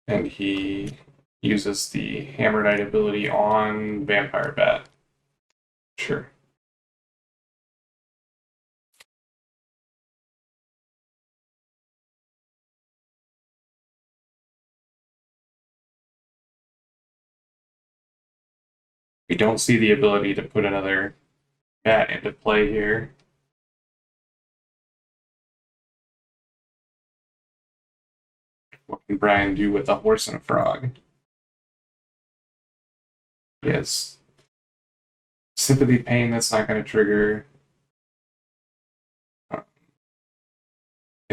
And he uses the Hammer Knight ability on Vampire Bat. Sure. We don't see the ability to put another bat into play here. What can Brian do with a horse and a frog? Yes. Sympathy Pain, that's not going to trigger. I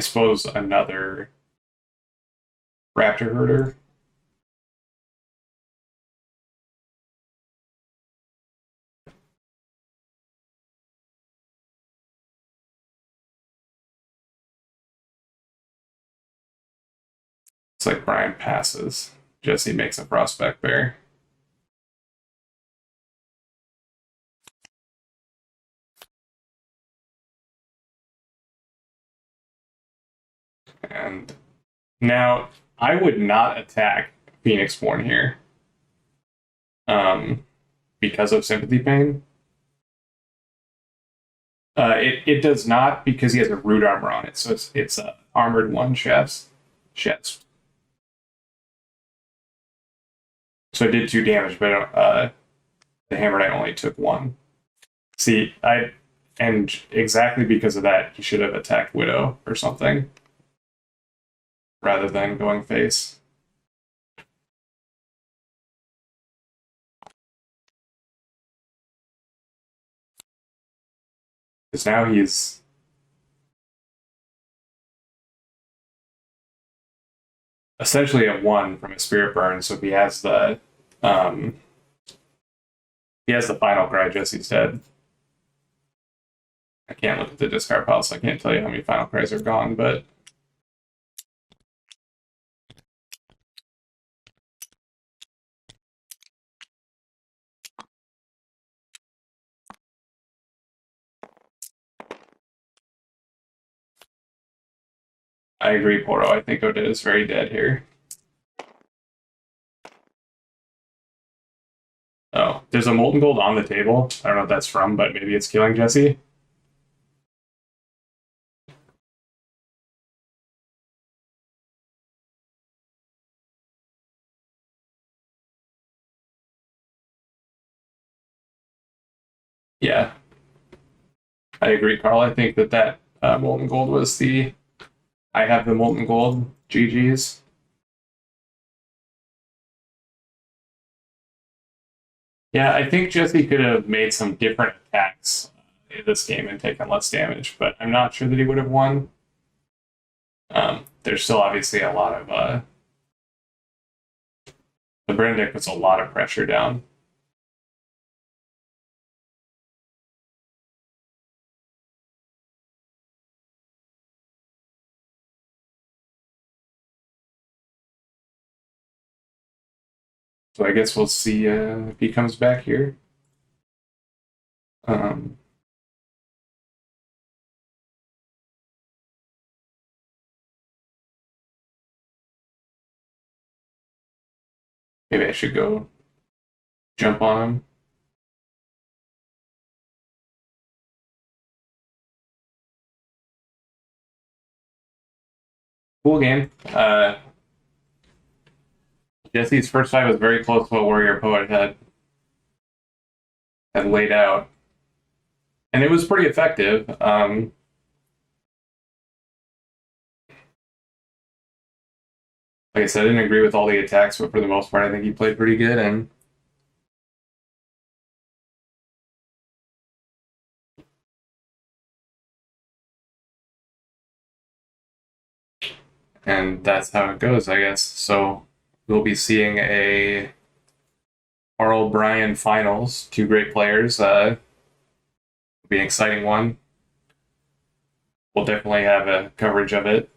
suppose another Raptor Herder. It's like Brian passes. Jesse makes a Prospect Bear. And now I would not attack Phoenix Born here. Because of Sympathy Pain. It does not because he has a root armor on it, so it's a armored 1 shafts. So it did 2 damage, but the Hammer Knight only took 1. See, and exactly because of that, he should have attacked Widow or something rather than going face. Because now he's essentially a 1 from a Spirit Burn, so if he has the final cry, Jesse's dead. I can't look at the discard pile, so I can't tell you how many final cries are gone, but I agree, Poro. I think Odette is very dead here. Oh, there's a Molten Gold on the table. I don't know what that's from, but maybe it's killing Jesse. Yeah. I agree, Carl. I think that Molten Gold was the... I have the Molten Gold. GG's. Yeah, I think Jesse could have made some different attacks in this game and taken less damage, but I'm not sure that he would have won. There's still obviously a lot of... the Brennan puts a lot of pressure down. So I guess we'll see if he comes back here. Maybe I should go jump on him. Cool game. Jesse's first fight was very close to what Warrior Poet had laid out. And it was pretty effective. Like I said, I didn't agree with all the attacks, but for the most part, I think he played pretty good. And that's how it goes, I guess. So we'll be seeing a Carl Bryan finals. Two great players. It'll be an exciting one. We'll definitely have a coverage of it.